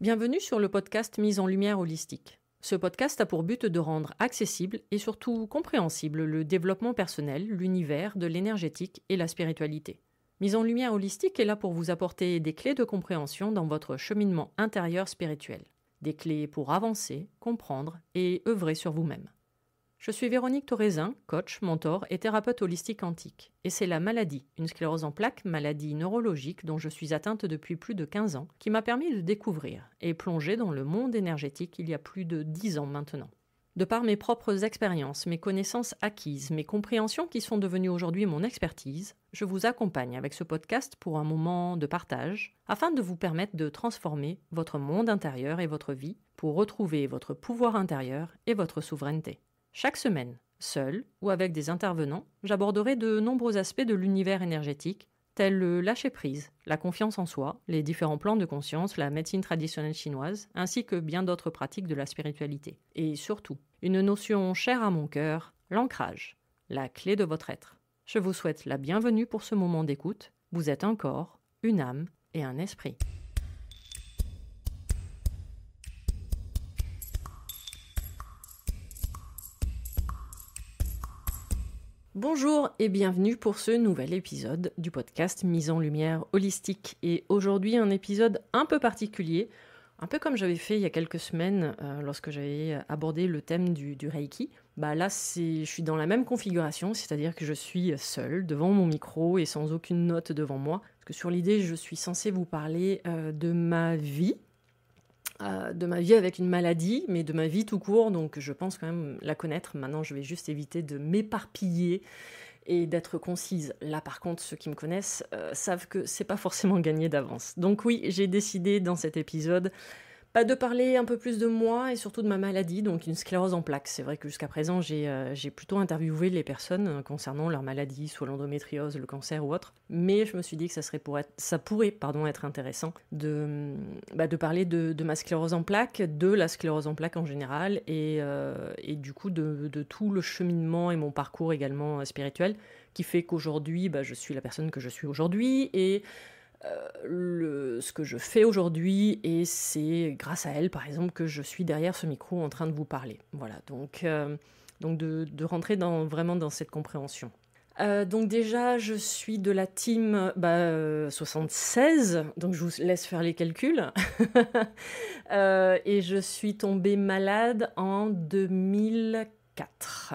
Bienvenue sur le podcast Mise en lumière holistique. Ce podcast a pour but de rendre accessible et surtout compréhensible le développement personnel, l'univers de l'énergétique et la spiritualité. Mise en lumière holistique est là pour vous apporter des clés de compréhension dans votre cheminement intérieur spirituel. Des clés pour avancer, comprendre et œuvrer sur vous-même. Je suis Véronique Thorezin, coach, mentor et thérapeute holistique quantique. Et c'est la maladie, une sclérose en plaques, maladie neurologique dont je suis atteinte depuis plus de 15 ans, qui m'a permis de découvrir et plonger dans le monde énergétique il y a plus de 10 ans maintenant. De par mes propres expériences, mes connaissances acquises, mes compréhensions qui sont devenues aujourd'hui mon expertise, je vous accompagne avec ce podcast pour un moment de partage, afin de vous permettre de transformer votre monde intérieur et votre vie pour retrouver votre pouvoir intérieur et votre souveraineté. Chaque semaine, seul ou avec des intervenants, j'aborderai de nombreux aspects de l'univers énergétique, tels le lâcher-prise, la confiance en soi, les différents plans de conscience, la médecine traditionnelle chinoise, ainsi que bien d'autres pratiques de la spiritualité. Et surtout, une notion chère à mon cœur, l'ancrage, la clé de votre être. Je vous souhaite la bienvenue pour ce moment d'écoute. Vous êtes un corps, une âme et un esprit. Bonjour et bienvenue pour ce nouvel épisode du podcast Mise en lumière holistique. Et aujourd'hui un épisode un peu particulier, un peu comme j'avais fait il y a quelques semaines lorsque j'avais abordé le thème du Reiki. Là je suis dans la même configuration, c'est-à-dire que je suis seule devant mon micro et sans aucune note devant moi. Parce que sur l'idée, je suis censée vous parler de ma vie avec une maladie, mais de ma vie tout court, donc je pense quand même la connaître. Maintenant, je vais juste éviter de m'éparpiller et d'être concise. Là, par contre, ceux qui me connaissent savent que c'est pas forcément gagné d'avance. Donc oui, j'ai décidé dans cet épisode de parler un peu plus de moi et surtout de ma maladie, donc une sclérose en plaques. C'est vrai que jusqu'à présent, j'ai plutôt interviewé les personnes concernant leur maladie, soit l'endométriose, le cancer ou autre. Mais je me suis dit que ça pourrait être intéressant de parler de ma sclérose en plaques, de la sclérose en plaques en général, et du coup de tout le cheminement et mon parcours également spirituel, qui fait qu'aujourd'hui, je suis la personne que je suis aujourd'hui, et ce que je fais aujourd'hui, et c'est grâce à elle par exemple que je suis derrière ce micro en train de vous parler. Voilà, donc de rentrer vraiment dans cette compréhension. Donc déjà je suis de la team 76, donc je vous laisse faire les calculs. Et je suis tombée malade en 2004.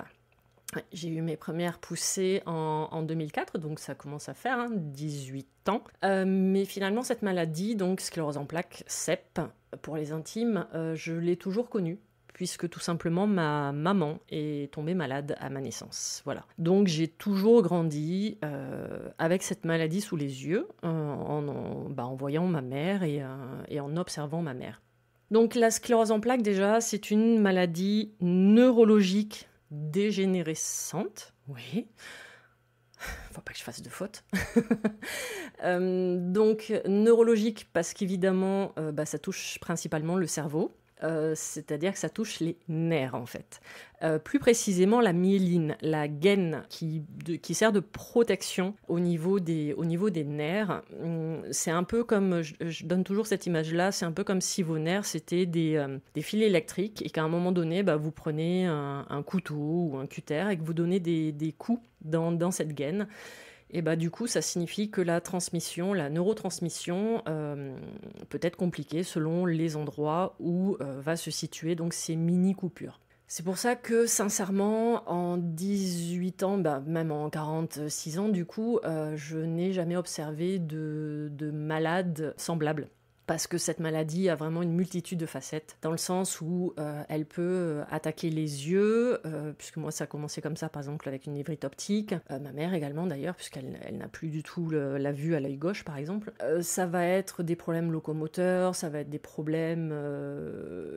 J'ai eu mes premières poussées en 2004, donc ça commence à faire 18 ans. Mais finalement, cette maladie, donc sclérose en plaques, CEP, pour les intimes, je l'ai toujours connue, puisque tout simplement ma maman est tombée malade à ma naissance. Voilà. Donc j'ai toujours grandi avec cette maladie sous les yeux, en voyant ma mère et en observant ma mère. Donc la sclérose en plaques, déjà, c'est une maladie neurologique dégénérescente, oui. Faut pas que je fasse de faute. Donc neurologique parce qu'évidemment, ça touche principalement le cerveau. C'est-à-dire que ça touche les nerfs en fait. Plus précisément la myéline, la gaine qui sert de protection au niveau des nerfs. C'est un peu comme, je donne toujours cette image-là, c'est un peu comme si vos nerfs c'était des fils électriques et qu'à un moment donné, vous prenez un couteau ou un cutter et que vous donnez des coups dans cette gaine. Et du coup, ça signifie que la neurotransmission peut être compliquée selon les endroits où va se situer donc ces mini-coupures. C'est pour ça que, sincèrement, en 18 ans, même en 46 ans, du coup, je n'ai jamais observé de malade semblable. Parce que cette maladie a vraiment une multitude de facettes, dans le sens où elle peut attaquer les yeux, puisque moi ça a commencé comme ça par exemple avec une névrite optique, ma mère également d'ailleurs, puisqu'elle n'a plus du tout la vue à l'œil gauche par exemple. Ça va être des problèmes locomoteurs, ça va être des problèmes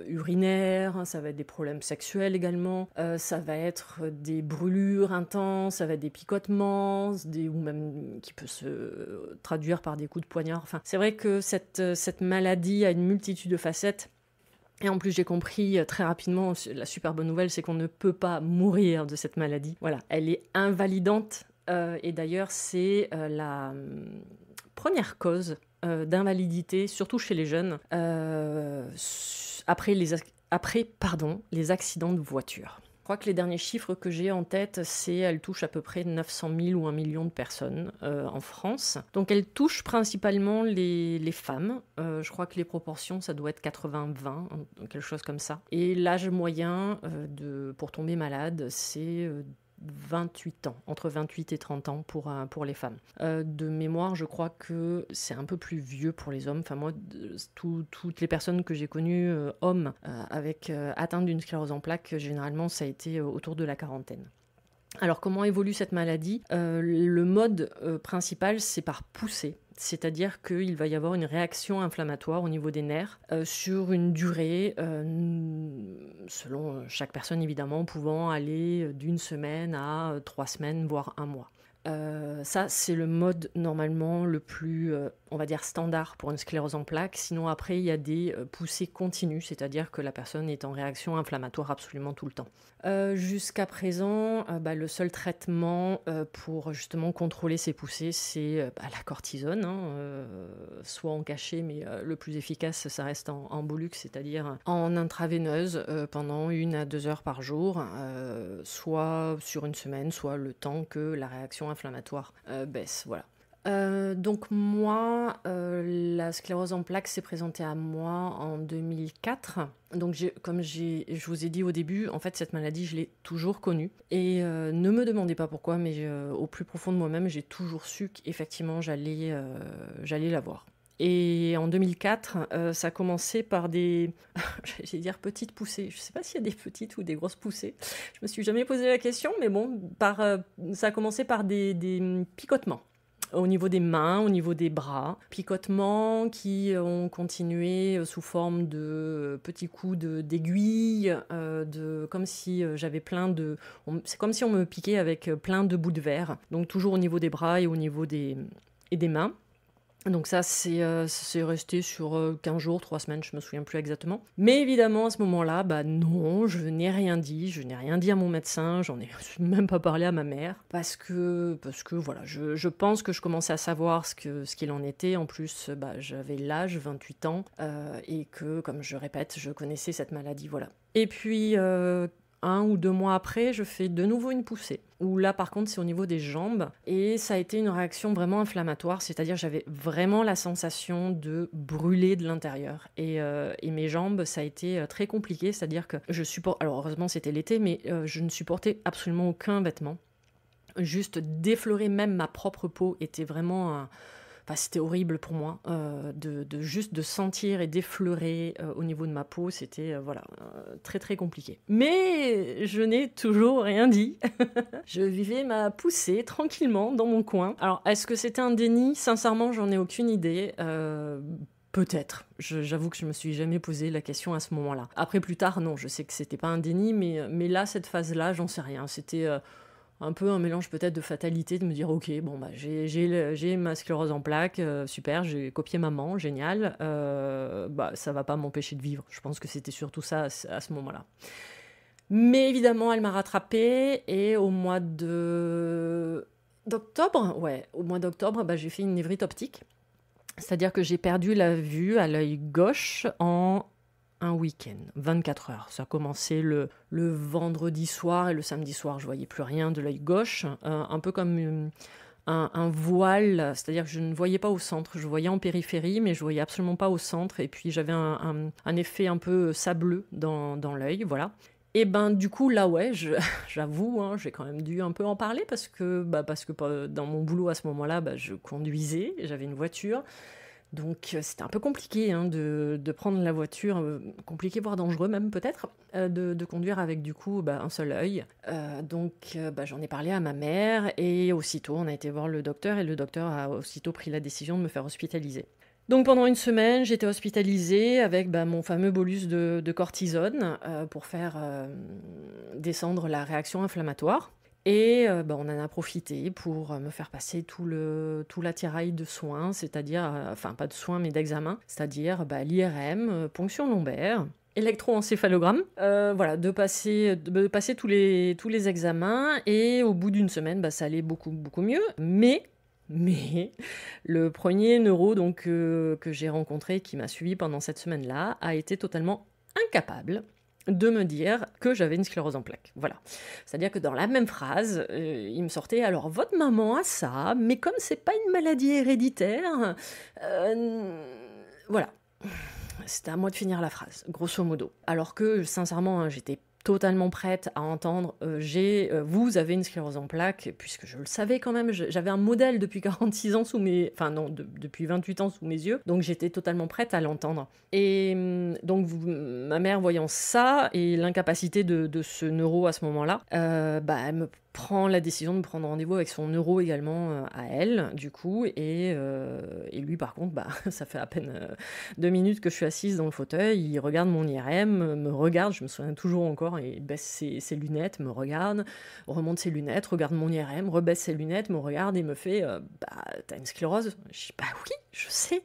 urinaires, ça va être des problèmes sexuels également, ça va être des brûlures intenses, ça va être des picotements, ou même qui peut se traduire par des coups de poignard. Enfin, c'est vrai que cette maladie a une multitude de facettes. Et en plus, j'ai compris très rapidement, la super bonne nouvelle, c'est qu'on ne peut pas mourir de cette maladie. Voilà, elle est invalidante. Et d'ailleurs, c'est la première cause d'invalidité, surtout chez les jeunes, après les accidents de voiture. Je crois que les derniers chiffres que j'ai en tête, elle touche à peu près 900 000 ou 1 million de personnes en France. Donc elle touche principalement les femmes. Je crois que les proportions, ça doit être 80-20, quelque chose comme ça. Et l'âge moyen pour tomber malade, c'est 28 ans, entre 28 et 30 ans pour les femmes. De mémoire, je crois que c'est un peu plus vieux pour les hommes. Enfin, moi, toutes les personnes que j'ai connues, hommes, avec atteinte d'une sclérose en plaques, généralement, ça a été autour de la quarantaine. Alors, comment évolue cette maladie ? Le mode principal, c'est par poussée. C'est-à-dire qu'il va y avoir une réaction inflammatoire au niveau des nerfs sur une durée, selon chaque personne évidemment, pouvant aller d'une semaine à 3 semaines, voire 1 mois. Ça, c'est le mode normalement le plus, on va dire, standard pour une sclérose en plaques. Sinon, après, il y a des poussées continues, c'est-à-dire que la personne est en réaction inflammatoire absolument tout le temps. Jusqu'à présent, le seul traitement pour justement contrôler ces poussées, c'est la cortisone, soit en cachet, mais le plus efficace, ça reste en Bolux, c'est-à-dire en intraveineuse pendant 1 à 2 heures par jour, soit sur une semaine, soit le temps que la réaction inflammatoire baisse, voilà. Donc moi, la sclérose en plaques s'est présentée à moi en 2004. Donc comme je vous ai dit au début, en fait cette maladie je l'ai toujours connue. Et ne me demandez pas pourquoi, mais au plus profond de moi-même, j'ai toujours su qu'effectivement j'allais l'avoir. Et en 2004, ça a commencé par des, j'allais dire petites poussées. Je ne sais pas s'il y a des petites ou des grosses poussées. Je me suis jamais posé la question, mais bon, ça a commencé par des picotements. Au niveau des mains, au niveau des bras. Picotements qui ont continué sous forme de petits coups d'aiguille, comme si j'avais c'est comme si on me piquait avec plein de bouts de verre. Donc toujours au niveau des bras et au niveau des mains. Donc ça, c'est resté sur 15 jours, 3 semaines, je me souviens plus exactement. Mais évidemment, à ce moment-là, non, je n'ai rien dit à mon médecin, j'en ai même pas parlé à ma mère, parce que voilà, je pense que je commençais à savoir ce qu'il en était. En plus, j'avais l'âge, 28 ans, et que, comme je répète, je connaissais cette maladie, voilà. Et puis, 1 ou 2 mois après, je fais de nouveau une poussée. Où là, par contre, c'est au niveau des jambes. Et ça a été une réaction vraiment inflammatoire. C'est-à-dire, j'avais vraiment la sensation de brûler de l'intérieur. Et mes jambes, ça a été très compliqué. C'est-à-dire que alors, heureusement, c'était l'été, mais je ne supportais absolument aucun vêtement. Juste déflorer même ma propre peau était vraiment... c'était horrible pour moi juste de sentir et d'effleurer au niveau de ma peau, c'était très très compliqué. Mais je n'ai toujours rien dit. Je vivais ma poussée tranquillement dans mon coin. Alors, est-ce que c'était un déni ? Sincèrement, j'en ai aucune idée. Peut-être. J'avoue que je me suis jamais posé la question à ce moment-là. Après, plus tard, non, je sais que c'était pas un déni, mais là, cette phase-là, j'en sais rien. C'était... un peu un mélange peut-être de fatalité, de me dire ok, bon j'ai ma sclérose en plaques, super, j'ai copié maman, génial, ça va pas m'empêcher de vivre. Je pense que c'était surtout ça à ce moment-là. Mais évidemment, elle m'a rattrapée et au mois d'octobre, j'ai fait une névrite optique. C'est-à-dire que j'ai perdu la vue à l'œil gauche en un week-end, 24 heures. Ça a commencé le vendredi soir et le samedi soir, je voyais plus rien de l'œil gauche, un peu comme un voile, c'est-à-dire que je ne voyais pas au centre, je voyais en périphérie, mais je voyais absolument pas au centre, et puis j'avais un effet un peu sableux dans l'œil, voilà. Et du coup, là, ouais, j'avoue, j'ai quand même dû un peu en parler, parce que dans mon boulot à ce moment-là, je conduisais, j'avais une voiture. Donc c'était un peu compliqué de prendre la voiture, compliqué voire dangereux même peut-être, de conduire avec du coup un seul œil. Donc j'en ai parlé à ma mère et aussitôt on a été voir le docteur et le docteur a aussitôt pris la décision de me faire hospitaliser. Donc pendant 1 semaine, j'étais hospitalisée avec mon fameux bolus de cortisone pour faire descendre la réaction inflammatoire. Et on en a profité pour me faire passer tout l'attirail de soins, c'est-à-dire, pas de soins mais d'examens, c'est-à-dire l'IRM, ponction lombaire, électroencéphalogramme, de passer tous les examens, et au bout d'1 semaine, ça allait beaucoup, beaucoup mieux, mais Mais le premier neuro donc, que j'ai rencontré, qui m'a suivi pendant cette semaine-là, a été totalement incapable de me dire que j'avais une sclérose en plaques. Voilà. C'est-à-dire que dans la même phrase, il me sortait alors votre maman a ça, mais comme c'est pas une maladie héréditaire, voilà. C'était à moi de finir la phrase, grosso modo. Alors que, sincèrement, hein, j'étais totalement prête à entendre vous avez une sclérose en plaques, puisque je le savais quand même, j'avais un modèle depuis 46 ans sous mes... Enfin non, depuis 28 ans sous mes yeux, donc j'étais totalement prête à l'entendre. Et donc ma mère voyant ça, et l'incapacité de ce neuro à ce moment-là, elle me prend la décision de me prendre rendez-vous avec son neuro également à elle, du coup, et lui par contre, ça fait à peine 2 minutes que je suis assise dans le fauteuil, il regarde mon IRM, me regarde, je me souviens toujours encore, et baisse ses lunettes, me regarde, remonte ses lunettes, regarde mon IRM, rebaisse ses lunettes, me regarde et me fait t'as une sclérose? Je dis oui, je sais,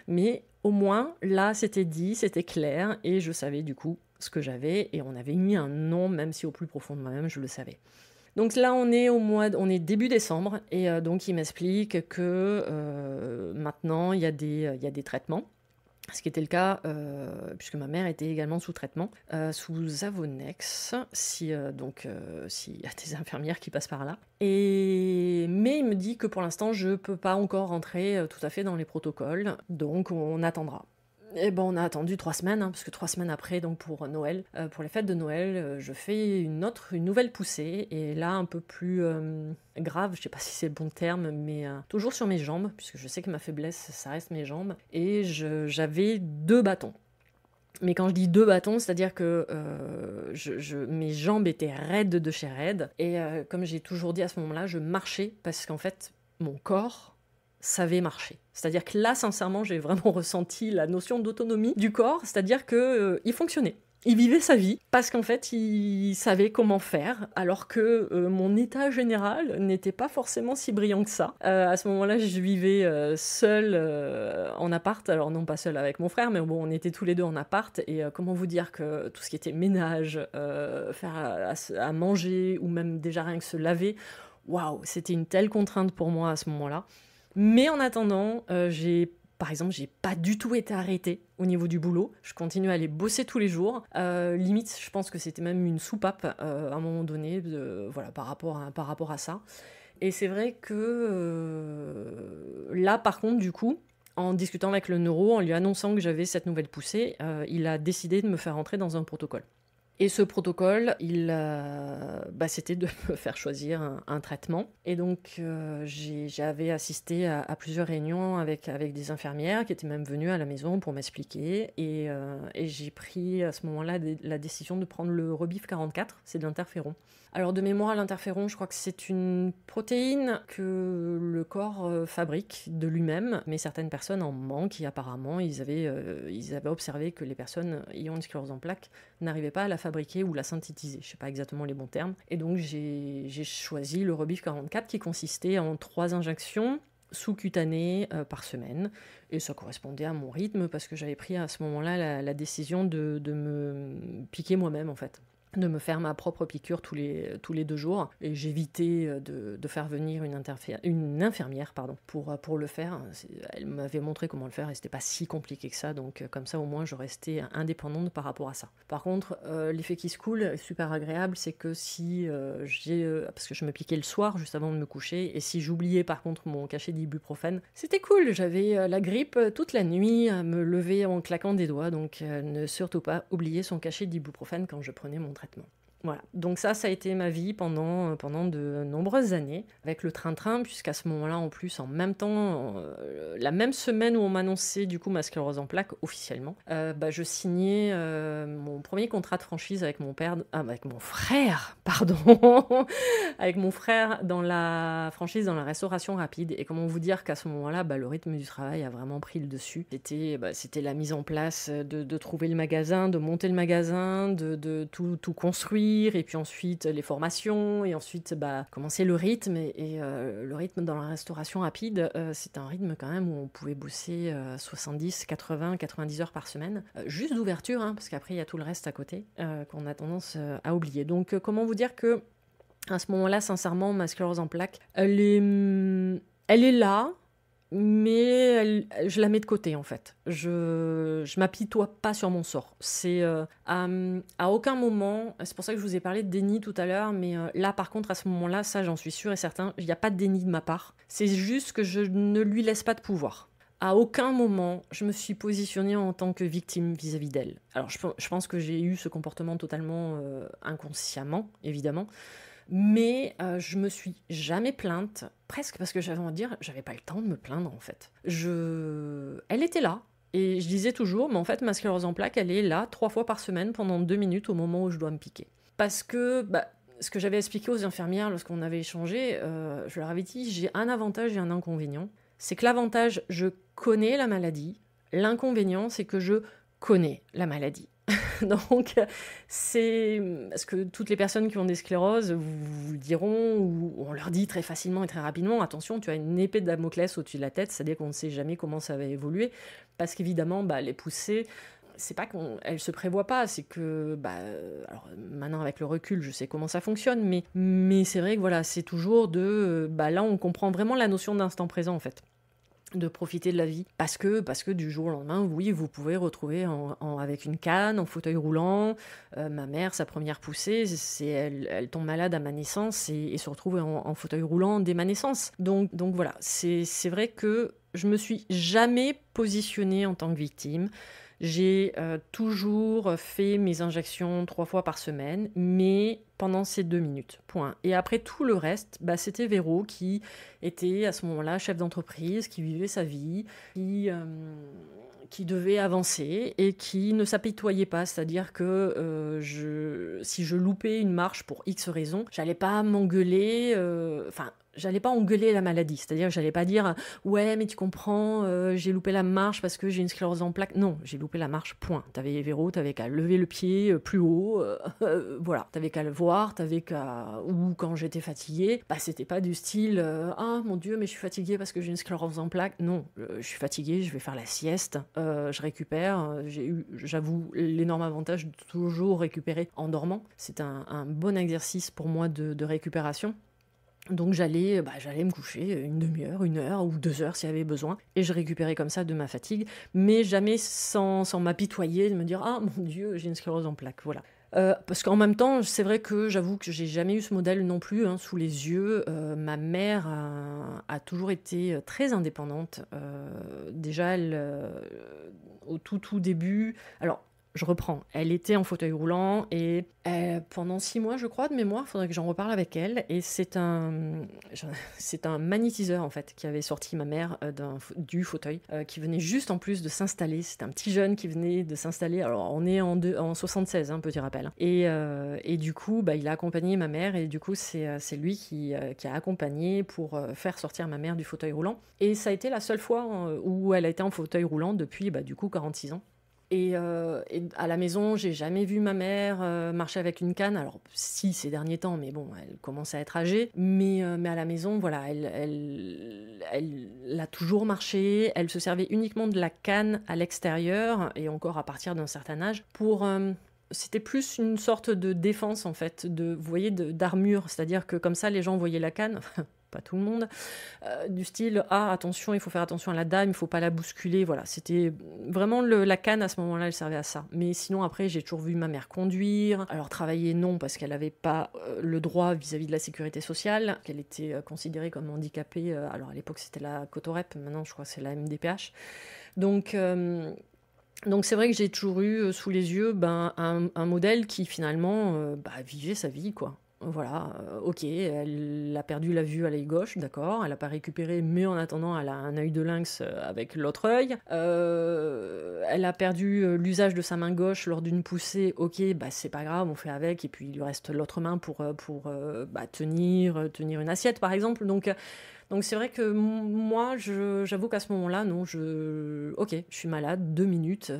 mais au moins là c'était dit, c'était clair, et je savais du coup ce que j'avais, et on avait mis un nom, même si au plus profond de moi-même je le savais. Donc là, on est début décembre, et donc il m'explique que maintenant, il y a des traitements, ce qui était le cas, puisque ma mère était également sous traitement, sous Avonex, s'il y a des infirmières qui passent par là. Mais il me dit que pour l'instant, je ne peux pas encore rentrer tout à fait dans les protocoles, donc on attendra. Et on a attendu 3 semaines, parce que 3 semaines après, donc pour Noël, pour les fêtes de Noël, je fais une nouvelle poussée, et là un peu plus grave, je sais pas si c'est le bon terme, mais toujours sur mes jambes, puisque je sais que ma faiblesse, ça reste mes jambes, et j'avais 2 bâtons. Mais quand je dis 2 bâtons, c'est-à-dire que mes jambes étaient raides de chez raide, et comme j'ai toujours dit à ce moment-là, je marchais, parce qu'en fait, mon corps savait marcher. C'est-à-dire que là, sincèrement, j'ai vraiment ressenti la notion d'autonomie du corps, c'est-à-dire que il fonctionnait. Il vivait sa vie, parce qu'en fait, il savait comment faire, alors que mon état général n'était pas forcément si brillant que ça. À ce moment-là, je vivais seule en appart, alors non pas seule avec mon frère, mais bon, on était tous les deux en appart, et comment vous dire que tout ce qui était ménage, faire à manger, ou même déjà rien que se laver, waouh, c'était une telle contrainte pour moi à ce moment-là. Mais en attendant, par exemple, j'ai pas du tout été arrêtée au niveau du boulot. Je continue à aller bosser tous les jours. Limite, je pense que c'était même une soupape à un moment donné, par rapport à ça. Et c'est vrai que là, par contre, du coup, en discutant avec le neuro, en lui annonçant que j'avais cette nouvelle poussée, il a décidé de me faire entrer dans un protocole. Et ce protocole, c'était de me faire choisir un traitement. Et donc, j'avais assisté à plusieurs réunions avec des infirmières qui étaient même venues à la maison pour m'expliquer. Et j'ai pris à ce moment-là la décision de prendre le Rebif 44, c'est de l'interféron. Alors de mémoire, l'interféron, je crois que c'est une protéine que le corps fabrique de lui-même, mais certaines personnes en manquent, et apparemment ils avaient observé que les personnes ayant une sclérose en plaques n'arrivaient pas à la fabriquer ou la synthétiser, je ne sais pas exactement les bons termes. Et donc j'ai choisi le Rebif 44 qui consistait en 3 injections sous-cutanées par semaine, et ça correspondait à mon rythme parce que j'avais pris à ce moment-là la décision de me piquer moi-même en fait, de me faire ma propre piqûre tous les 2 jours, et j'évitais de faire venir une infirmière pour le faire. Elle m'avait montré comment le faire et c'était pas si compliqué que ça, donc comme ça au moins je restais indépendante par rapport à ça. Par contre, l'effet qui se coule, super agréable, c'est que si parce que je me piquais le soir juste avant de me coucher, et si j'oubliais par contre mon cachet d'ibuprofène, c'était cool, j'avais la grippe toute la nuit à me lever en claquant des doigts, donc ne surtout pas oublier son cachet d'ibuprofène quand je prenais mon traitement. Voilà, donc ça a été ma vie pendant de nombreuses années, avec le train-train, puisqu'à ce moment-là, en plus, en même temps, la même semaine où on m'annonçait du coup ma sclérose en plaques officiellement, je signais mon premier contrat de franchise avec mon frère, avec mon frère dans la franchise dans la restauration rapide. Et comment vous dire qu'à ce moment-là, le rythme du travail a vraiment pris le dessus. C'était la mise en place de trouver le magasin, de monter le magasin, de tout construire, et puis ensuite les formations, et ensuite commencer le rythme, et le rythme dans la restauration rapide, c'est un rythme quand même où on pouvait bosser 70, 80, 90 heures par semaine, juste d'ouverture, parce qu'après il y a tout le reste à côté qu'on a tendance à oublier. Donc comment vous dire que à ce moment-là, sincèrement, ma sclérose en plaques, elle Elle est là, mais je la mets de côté en fait. Je m'apitoie pas sur mon sort. C'est à aucun moment, c'est pour ça que je vous ai parlé de déni tout à l'heure, mais là par contre à ce moment-là, ça j'en suis sûre et certain, il n'y a pas de déni de ma part. C'est juste que je ne lui laisse pas de pouvoir. À aucun moment, je me suis positionnée en tant que victime vis-à-vis d'elle. Alors je pense que j'ai eu ce comportement totalement inconsciemment, évidemment. Mais je me suis jamais plainte, presque parce que j'avais envie de dire, j'avais pas le temps de me plaindre en fait. Elle était là, et je disais toujours, mais en fait ma sclérose en plaques, elle est là 3 fois par semaine pendant 2 minutes au moment où je dois me piquer. Parce que, ce que j'avais expliqué aux infirmières lorsqu'on avait échangé, je leur avais dit, j'ai un avantage et un inconvénient. C'est que l'avantage, je connais la maladie. L'inconvénient, c'est que je connais la maladie. Donc, c'est parce que toutes les personnes qui ont des scléroses vous le diront, ou on leur dit très facilement et très rapidement, attention, tu as une épée de Damoclès au-dessus de la tête, c'est-à-dire qu'on ne sait jamais comment ça va évoluer, parce qu'évidemment, les poussées, c'est pas qu'elles se prévoient pas, c'est que, alors maintenant avec le recul, je sais comment ça fonctionne, mais c'est vrai que voilà, c'est toujours là on comprend vraiment la notion d'instant présent en fait. De profiter de la vie. Parce que du jour au lendemain, oui, vous pouvez retrouver avec une canne, en fauteuil roulant. Ma mère, sa première poussée, elle tombe malade à ma naissance et se retrouve en fauteuil roulant dès ma naissance. Donc voilà, c'est vrai que je me suis jamais positionnée en tant que victime. J'ai toujours fait mes injections 3 fois par semaine, mais pendant ces 2 minutes, point. Et après tout le reste, c'était Véro qui était à ce moment-là chef d'entreprise, qui vivait sa vie, qui devait avancer et qui ne s'apitoyait pas. C'est-à-dire que si je loupais une marche pour X raison, j'allais pas m'engueuler, j'allais pas engueuler la maladie, c'est-à-dire que j'allais pas dire ouais mais tu comprends, j'ai loupé la marche parce que j'ai une sclérose en plaques. Non, j'ai loupé la marche, point. T'avais Véro, t'avais qu'à lever le pied plus haut, voilà, t'avais qu'à le voir, ou quand j'étais fatiguée, c'était pas du style ah mon dieu mais je suis fatiguée parce que j'ai une sclérose en plaques. Non, je suis fatiguée, je vais faire la sieste, je récupère. J'ai eu, j'avoue, l'énorme avantage de toujours récupérer en dormant. C'est un bon exercice pour moi de récupération. Donc j'allais me coucher une demi-heure, 1 heure ou 2 heures s'il y avait besoin, et je récupérais comme ça de ma fatigue, mais jamais sans m'apitoyer, de me dire ah mon dieu j'ai une sclérose en plaques, voilà. Parce qu'en même temps, c'est vrai que j'avoue que j'ai jamais eu ce modèle non plus sous les yeux. Ma mère a toujours été très indépendante. Déjà, au tout début, alors je reprends. Elle était en fauteuil roulant et pendant 6 mois, je crois, de mémoire, il faudrait que j'en reparle avec elle. Et c'est un magnétiseur, en fait, qui avait sorti ma mère du fauteuil, qui venait juste en plus de s'installer. C'est un petit jeune qui venait de s'installer. Alors, on est en 76, petit rappel. Et du coup, il a accompagné ma mère. Et du coup, c'est lui qui a accompagné pour faire sortir ma mère du fauteuil roulant. Et ça a été la seule fois où elle a été en fauteuil roulant depuis, du coup, 46 ans. Et à la maison, j'ai jamais vu ma mère marcher avec une canne. Alors, si, ces derniers temps, mais bon, elle commence à être âgée. Mais à la maison, voilà, elle a toujours marché. Elle se servait uniquement de la canne à l'extérieur, et encore à partir d'un certain âge, pour... c'était plus une sorte de défense, en fait, vous voyez, d'armure. C'est-à-dire que comme ça, les gens voyaient la canne... pas tout le monde, du style « Ah, attention, il faut faire attention à la dame, il ne faut pas la bousculer ». Voilà, c'était vraiment la canne à ce moment-là, elle servait à ça. Mais sinon, après, j'ai toujours vu ma mère conduire. Alors, travailler, non, parce qu'elle n'avait pas le droit vis-à-vis de la sécurité sociale, qu'elle était considérée comme handicapée. Alors, à l'époque, c'était la Cotorep, maintenant, je crois que c'est la MDPH. Donc c'est vrai que j'ai toujours eu sous les yeux un modèle qui, finalement, vivait sa vie, quoi. Voilà, ok, elle a perdu la vue à l'œil gauche, d'accord, elle n'a pas récupéré, mais en attendant, elle a un œil de lynx avec l'autre œil. Elle a perdu l'usage de sa main gauche lors d'une poussée, ok, c'est pas grave, on fait avec, et puis il lui reste l'autre main pour tenir une assiette, par exemple. Donc c'est vrai que moi, j'avoue qu'à ce moment-là, non, je suis malade 2 minutes,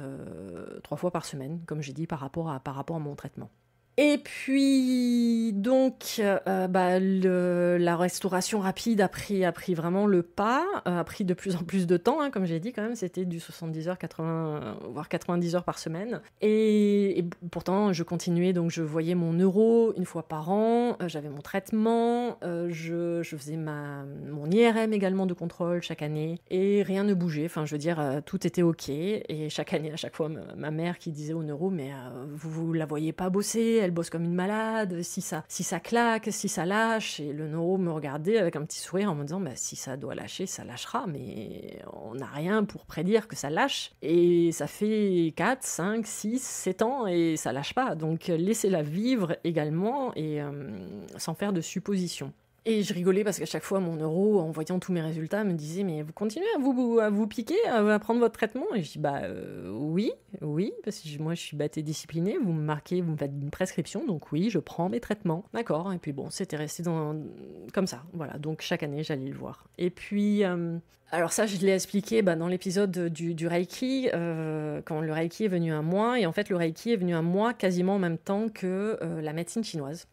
3 fois par semaine, comme j'ai dit, par rapport à mon traitement. Et puis, donc, la restauration rapide a pris vraiment le pas, a pris de plus en plus de temps, hein, comme j'ai dit quand même, c'était du 70 heures, 80, voire 90 heures par semaine. Et pourtant, je continuais, donc je voyais mon neuro une fois par an, j'avais mon traitement, je faisais mon IRM également de contrôle chaque année, et rien ne bougeait, enfin je veux dire, tout était ok, et chaque année, à chaque fois, ma mère qui disait au neuro, mais vous la voyez pas bosser, elle bosse comme une malade, si ça claque, si ça lâche, et le neuro me regardait avec un petit sourire en me disant, bah, si ça doit lâcher, ça lâchera, mais on n'a rien pour prédire que ça lâche, et ça fait 4, 5, 6, 7 ans, et ça lâche pas, donc laissez-la vivre également, et sans faire de suppositions. Et je rigolais parce qu'à chaque fois, mon neuro, en voyant tous mes résultats, me disait, mais vous continuez à vous piquer, à prendre votre traitement? Et je dis, bah oui, parce que moi je suis bête et disciplinée, vous me marquez, vous me faites une prescription, donc oui, je prends mes traitements. D'accord, et puis bon, c'était resté comme ça, voilà, donc chaque année j'allais le voir. Et puis, alors ça, je l'ai expliqué dans l'épisode du Reiki, quand le Reiki est venu à moi, et en fait le Reiki est venu à moi quasiment en même temps que la médecine chinoise.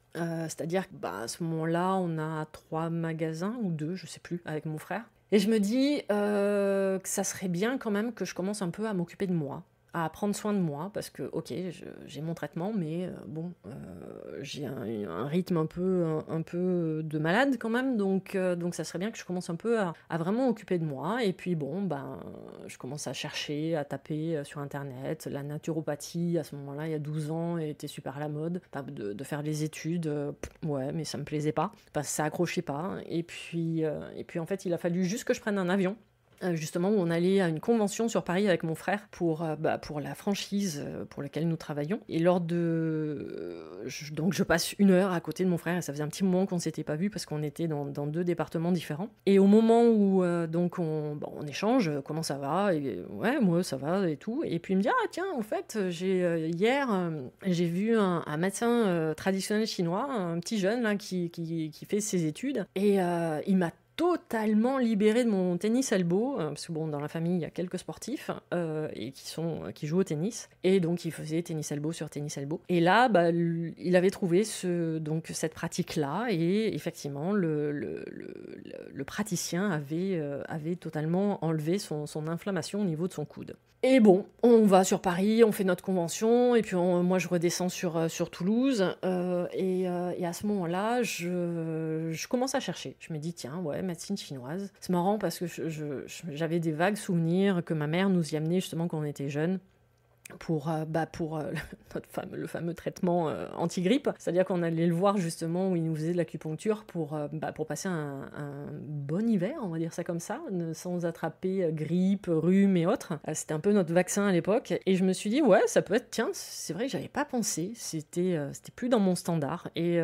C'est-à-dire qu'à ce moment-là, on a 3 magasins, ou 2, je sais plus, avec mon frère. Et je me dis que ça serait bien quand même que je commence un peu à m'occuper de moi, à prendre soin de moi, parce que, ok, j'ai mon traitement, mais j'ai un rythme un peu de malade quand même, donc ça serait bien que je commence un peu à vraiment m'occuper de moi. Et puis je commence à chercher, à taper sur Internet. La naturopathie, à ce moment-là, il y a 12 ans, était super à la mode. De faire les études, ouais, mais ça me plaisait pas, parce que ça accrochait pas. Et puis en fait, il a fallu juste que je prenne un avion, justement, où on allait à une convention sur Paris avec mon frère pour la franchise pour laquelle nous travaillons. Et donc je passe 1 heure à côté de mon frère, et ça faisait un petit moment qu'on ne s'était pas vu parce qu'on était dans 2 départements différents. Et au moment où donc on échange, comment ça va? Et ouais, moi ça va et tout. Et puis il me dit, ah tiens, en fait, hier j'ai vu un médecin traditionnel chinois, un petit jeune là qui fait ses études, et il m'a totalement libérée de mon tennis elbow, parce que dans la famille il y a quelques sportifs et qui jouent au tennis, et donc il faisait tennis elbow sur tennis elbow. Et là, il avait trouvé cette pratique-là, et effectivement le praticien avait totalement enlevé son inflammation au niveau de son coude. Et bon, on va sur Paris, on fait notre convention, et puis moi je redescends sur Toulouse, et à ce moment-là, je commence à chercher. Je me dis, tiens, ouais, médecine chinoise. C'est marrant parce que j'avais des vagues souvenirs que ma mère nous y amenait justement quand on était jeunes, pour le fameux traitement anti-grippe. C'est-à-dire qu'on allait le voir justement où il nous faisait de l'acupuncture pour passer un bon hiver, on va dire ça comme ça, sans attraper grippe, rhume et autres. C'était un peu notre vaccin à l'époque. Et je me suis dit, ouais, ça peut être, tiens, c'est vrai que j'avais pas pensé. C'était plus dans mon standard. Et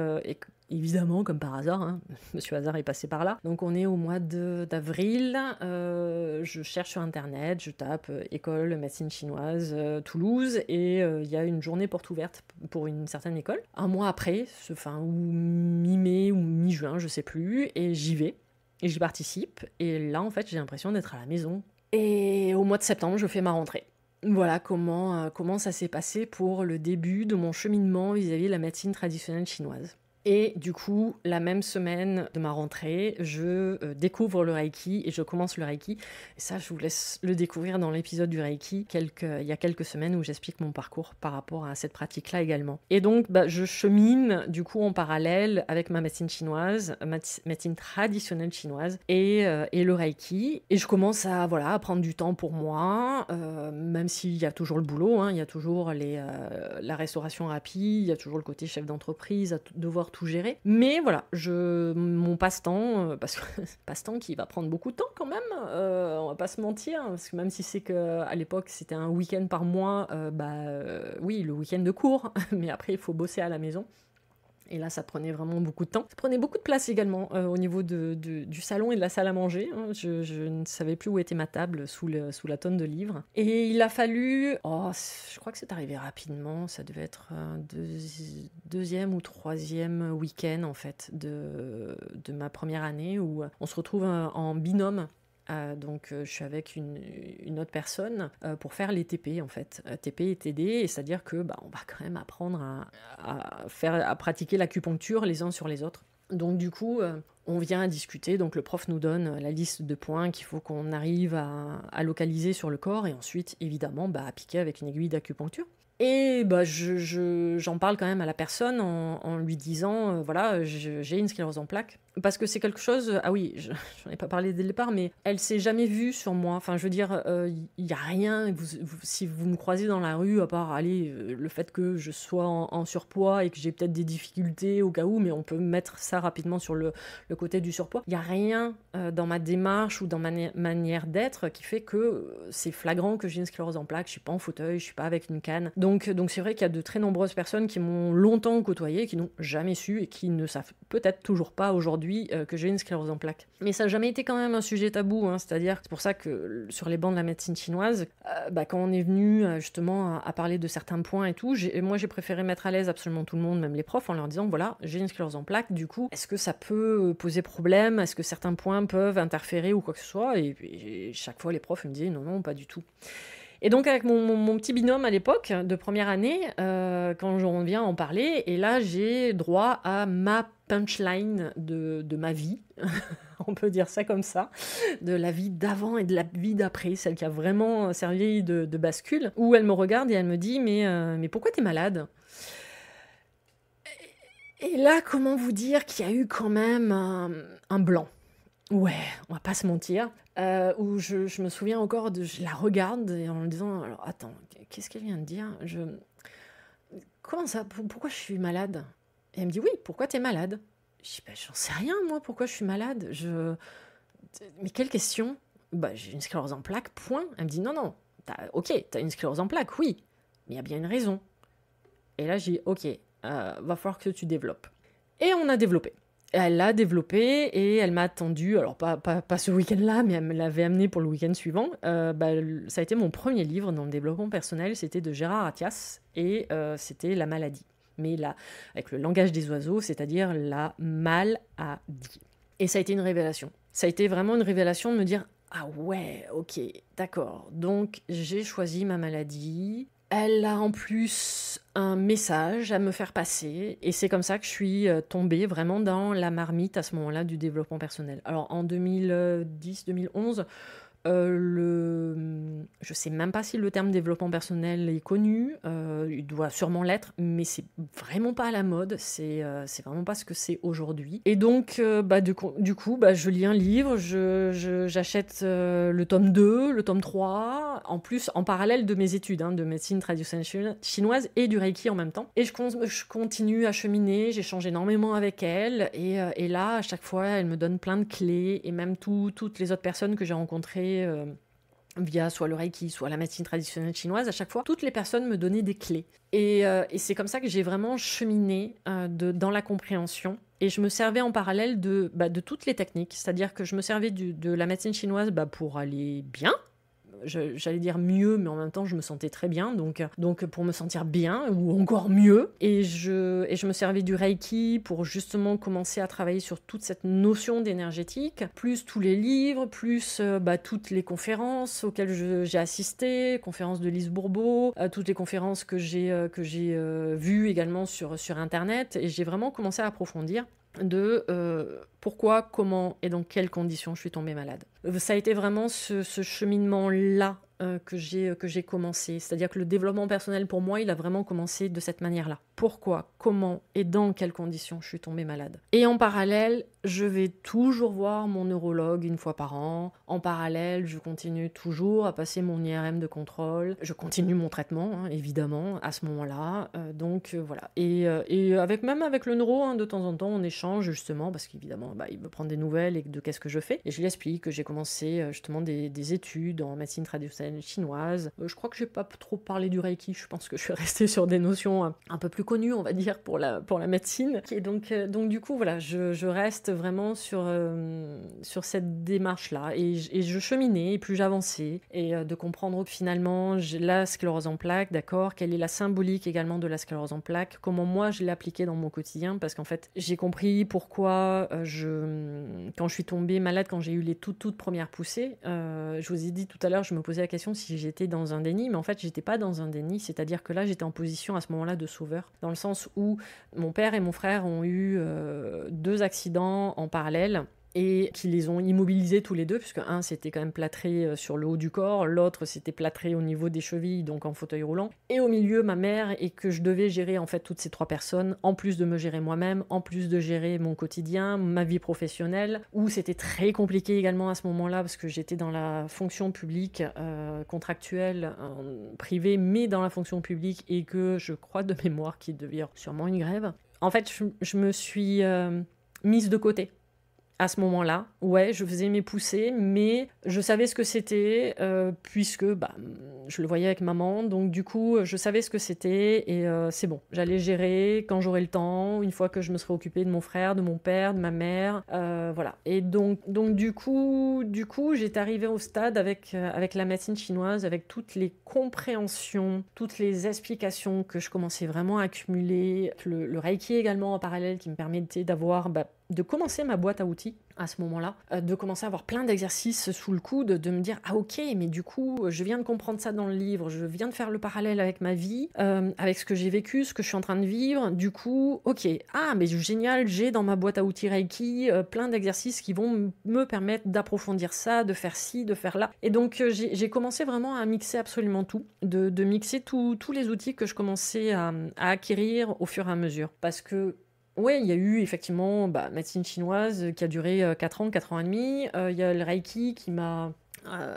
évidemment, comme par hasard, hein, Monsieur Hasard est passé par là. Donc on est au mois d'avril, je cherche sur Internet, je tape école médecine chinoise Toulouse, et il y a une journée porte ouverte pour une certaine école. Un mois après, ou mi-mai ou mi-juin, je sais plus, et j'y vais, et j'y participe, et là en fait j'ai l'impression d'être à la maison. Et au mois de septembre, je fais ma rentrée. Voilà comment ça s'est passé pour le début de mon cheminement vis-à-vis de la médecine traditionnelle chinoise. Et du coup, la même semaine de ma rentrée, je découvre le Reiki, et je commence le Reiki. Et ça, je vous laisse le découvrir dans l'épisode du Reiki, il y a quelques semaines, où j'explique mon parcours par rapport à cette pratique-là également. Et donc, je chemine du coup en parallèle avec ma médecine chinoise, médecine traditionnelle chinoise, et le Reiki. Et je commence à prendre du temps pour moi, même s'il y a toujours le boulot, hein, il y a toujours la restauration rapide, il y a toujours le côté chef d'entreprise, à devoir tout gérer. Mais voilà, mon passe-temps, parce que passe-temps qui va prendre beaucoup de temps quand même, on va pas se mentir, parce que même si c'est qu'à l'époque c'était un week-end par mois, oui, le week-end de cours, mais après il faut bosser à la maison. Et là, ça prenait vraiment beaucoup de temps. Ça prenait beaucoup de place également au niveau du salon et de la salle à manger. Je ne savais plus où était ma table sous la tonne de livres. Et il a fallu... je crois que c'est arrivé rapidement. Ça devait être un deuxième ou troisième week-end, en fait, de ma première année, où on se retrouve en binôme Donc je suis avec une autre personne pour faire les TP en fait, TP et TD, et c'est-à-dire que on va quand même apprendre à pratiquer l'acupuncture les uns sur les autres. Donc du coup, on vient à discuter, donc le prof nous donne la liste de points qu'il faut qu'on arrive à localiser sur le corps, et ensuite évidemment à piquer avec une aiguille d'acupuncture. Et j'en parle quand même à la personne en lui disant, voilà, j'ai une sclérose en plaques. Parce que c'est quelque chose, ah oui, j'en ai pas parlé dès le départ, mais elle s'est jamais vue sur moi. Enfin, je veux dire, il y a rien, si vous me croisez dans la rue, à part, le fait que je sois en surpoids et que j'ai peut-être des difficultés au cas où, mais on peut mettre ça rapidement sur le côté du surpoids. Il n'y a rien dans ma démarche ou dans ma manière d'être qui fait que c'est flagrant que j'ai une sclérose en plaques, je suis pas en fauteuil, je suis pas avec une canne. Donc c'est vrai qu'il y a de très nombreuses personnes qui m'ont longtemps côtoyé, qui n'ont jamais su et qui ne savent peut-être toujours pas aujourd'hui que j'ai une sclérose en plaques. Mais ça n'a jamais été quand même un sujet tabou, c'est-à-dire c'est pour ça que sur les bancs de la médecine chinoise, quand on est venu justement à parler de certains points et tout, moi j'ai préféré mettre à l'aise absolument tout le monde, même les profs, en leur disant voilà, j'ai une sclérose en plaques, du coup, est-ce que ça peut poser problème, est-ce que certains points peuvent interférer ou quoi que ce soit, et chaque fois les profs me disaient non, pas du tout. Et donc avec mon petit binôme à l'époque, de première année, quand on vient en parler, et là j'ai droit à ma punchline de ma vie, on peut dire ça comme ça, de la vie d'avant et de la vie d'après, celle qui a vraiment servi de bascule, où elle me regarde et elle me dit mais pourquoi t'es malade ? Et là, comment vous dire qu'il y a eu quand même un blanc ? Ouais, on va pas se mentir. Où je me souviens encore, je la regarde et en me disant, alors attends, qu'est-ce qu'elle vient de dire ? Comment ça ? Pourquoi je suis malade ? Et elle me dit, oui, pourquoi t'es malade ? Je dis, j'en sais rien, moi, pourquoi je suis malade ? Mais quelle question ? J'ai une sclérose en plaques, point. Elle me dit, non, t'as une sclérose en plaques, oui, mais il y a bien une raison. Et là, j'ai dit, ok, va falloir que tu développes. Et on a développé. Elle l'a développé et elle m'a attendu, alors pas ce week-end-là, mais elle me l'avait amené pour le week-end suivant. Ça a été mon premier livre dans le développement personnel, c'était de Gérard Attias, et c'était La maladie. Mais là, avec le langage des oiseaux, c'est-à-dire la maladie. Et ça a été une révélation. Ça a été vraiment une révélation de me dire, ah ouais, ok, d'accord, donc j'ai choisi ma maladie. Elle a en plus un message à me faire passer, et c'est comme ça que je suis tombée vraiment dans la marmite à ce moment-là du développement personnel. Alors en 2010-2011, je sais même pas si le terme développement personnel est connu, il doit sûrement l'être, mais c'est vraiment pas à la mode, c'est vraiment pas ce que c'est aujourd'hui. Et donc du coup je lis un livre, j'achète le tome 2, le tome 3, en plus en parallèle de mes études de médecine traditionnelle chinoise et du Reiki en même temps. Et je continue à cheminer, j'échange énormément avec elle, et là à chaque fois elle me donne plein de clés, et même toutes les autres personnes que j'ai rencontrées via soit le Reiki, soit la médecine traditionnelle chinoise, à chaque fois, toutes les personnes me donnaient des clés. Et c'est comme ça que j'ai vraiment cheminé dans la compréhension. Et je me servais en parallèle de toutes les techniques. C'est-à-dire que je me servais de la médecine chinoise pour aller bien. J'allais dire mieux, mais en même temps je me sentais très bien, donc pour me sentir bien ou encore mieux, et je me servais du Reiki pour justement commencer à travailler sur toute cette notion d'énergétique, plus tous les livres, plus toutes les conférences auxquelles j'ai assisté, conférences de Lise Bourbeau, toutes les conférences que j'ai vues également sur internet, et j'ai vraiment commencé à approfondir de pourquoi, comment et dans quelles conditions je suis tombée malade. Ça a été vraiment ce cheminement-là que j'ai commencé. C'est-à-dire que le développement personnel, pour moi, il a vraiment commencé de cette manière-là. Pourquoi, comment et dans quelles conditions je suis tombée malade. Et en parallèle, je vais toujours voir mon neurologue une fois par an. En parallèle, je continue toujours à passer mon IRM de contrôle. Je continue mon traitement, évidemment, à ce moment-là. Voilà. Et même avec le neuro, de temps en temps, on échange justement, parce qu'évidemment, il veut prendre des nouvelles et de qu'est-ce que je fais. Et je lui explique que j'ai commencé justement des études en médecine traditionnelle chinoise. Je crois que j'ai pas trop parlé du Reiki. Je pense que je suis restée sur des notions un peu plus connues, on va dire, pour la médecine. Et donc du coup, voilà, je reste vraiment sur cette démarche-là. Et je cheminais, et plus j'avançais, et de comprendre que finalement, j'ai la sclérose en plaques, d'accord, quelle est la symbolique également de la sclérose en plaques, comment moi je l'ai appliquée dans mon quotidien, parce qu'en fait, j'ai compris pourquoi quand je suis tombée malade, quand j'ai eu les toutes premières poussées, je vous ai dit tout à l'heure, je me posais la question si j'étais dans un déni, mais en fait, j'étais pas dans un déni, c'est-à-dire que là, j'étais en position à ce moment-là de sauveur, dans le sens où mon père et mon frère ont eu 2 accidents en parallèle, et qui les ont immobilisés tous les deux, puisque un c'était quand même plâtré sur le haut du corps, l'autre c'était plâtré au niveau des chevilles, donc en fauteuil roulant, et au milieu ma mère, et que je devais gérer en fait toutes ces 3 personnes, en plus de me gérer moi-même, en plus de gérer mon quotidien, ma vie professionnelle, où c'était très compliqué également à ce moment-là, parce que j'étais dans la fonction publique contractuelle, privée, mais dans la fonction publique, et que je crois de mémoire qu'il devait y avoir sûrement une grève. En fait, je me suis mise de côté. À ce moment-là, ouais, je faisais mes poussées, mais je savais ce que c'était, puisque je le voyais avec maman, donc du coup, je savais ce que c'était, et c'est bon. J'allais gérer quand j'aurais le temps, une fois que je me serais occupée de mon frère, de mon père, de ma mère, voilà. Et donc du coup, j'étais arrivée au stade avec la médecine chinoise, avec toutes les compréhensions, toutes les explications que je commençais vraiment à accumuler, le Reiki également en parallèle, qui me permettait d'avoir... de commencer ma boîte à outils à ce moment-là, de commencer à avoir plein d'exercices sous le coude, de me dire « Ah ok, mais du coup, je viens de comprendre ça dans le livre, je viens de faire le parallèle avec ma vie, avec ce que j'ai vécu, ce que je suis en train de vivre, du coup, ok, ah mais génial, j'ai dans ma boîte à outils Reiki plein d'exercices qui vont me permettre d'approfondir ça, de faire ci, de faire là. » Et donc j'ai commencé vraiment à mixer absolument tout, de mixer tous les outils que je commençais à acquérir au fur et à mesure. Parce que oui, il y a eu effectivement médecine chinoise qui a duré 4 ans et demi. Il y a le Reiki qui m'a,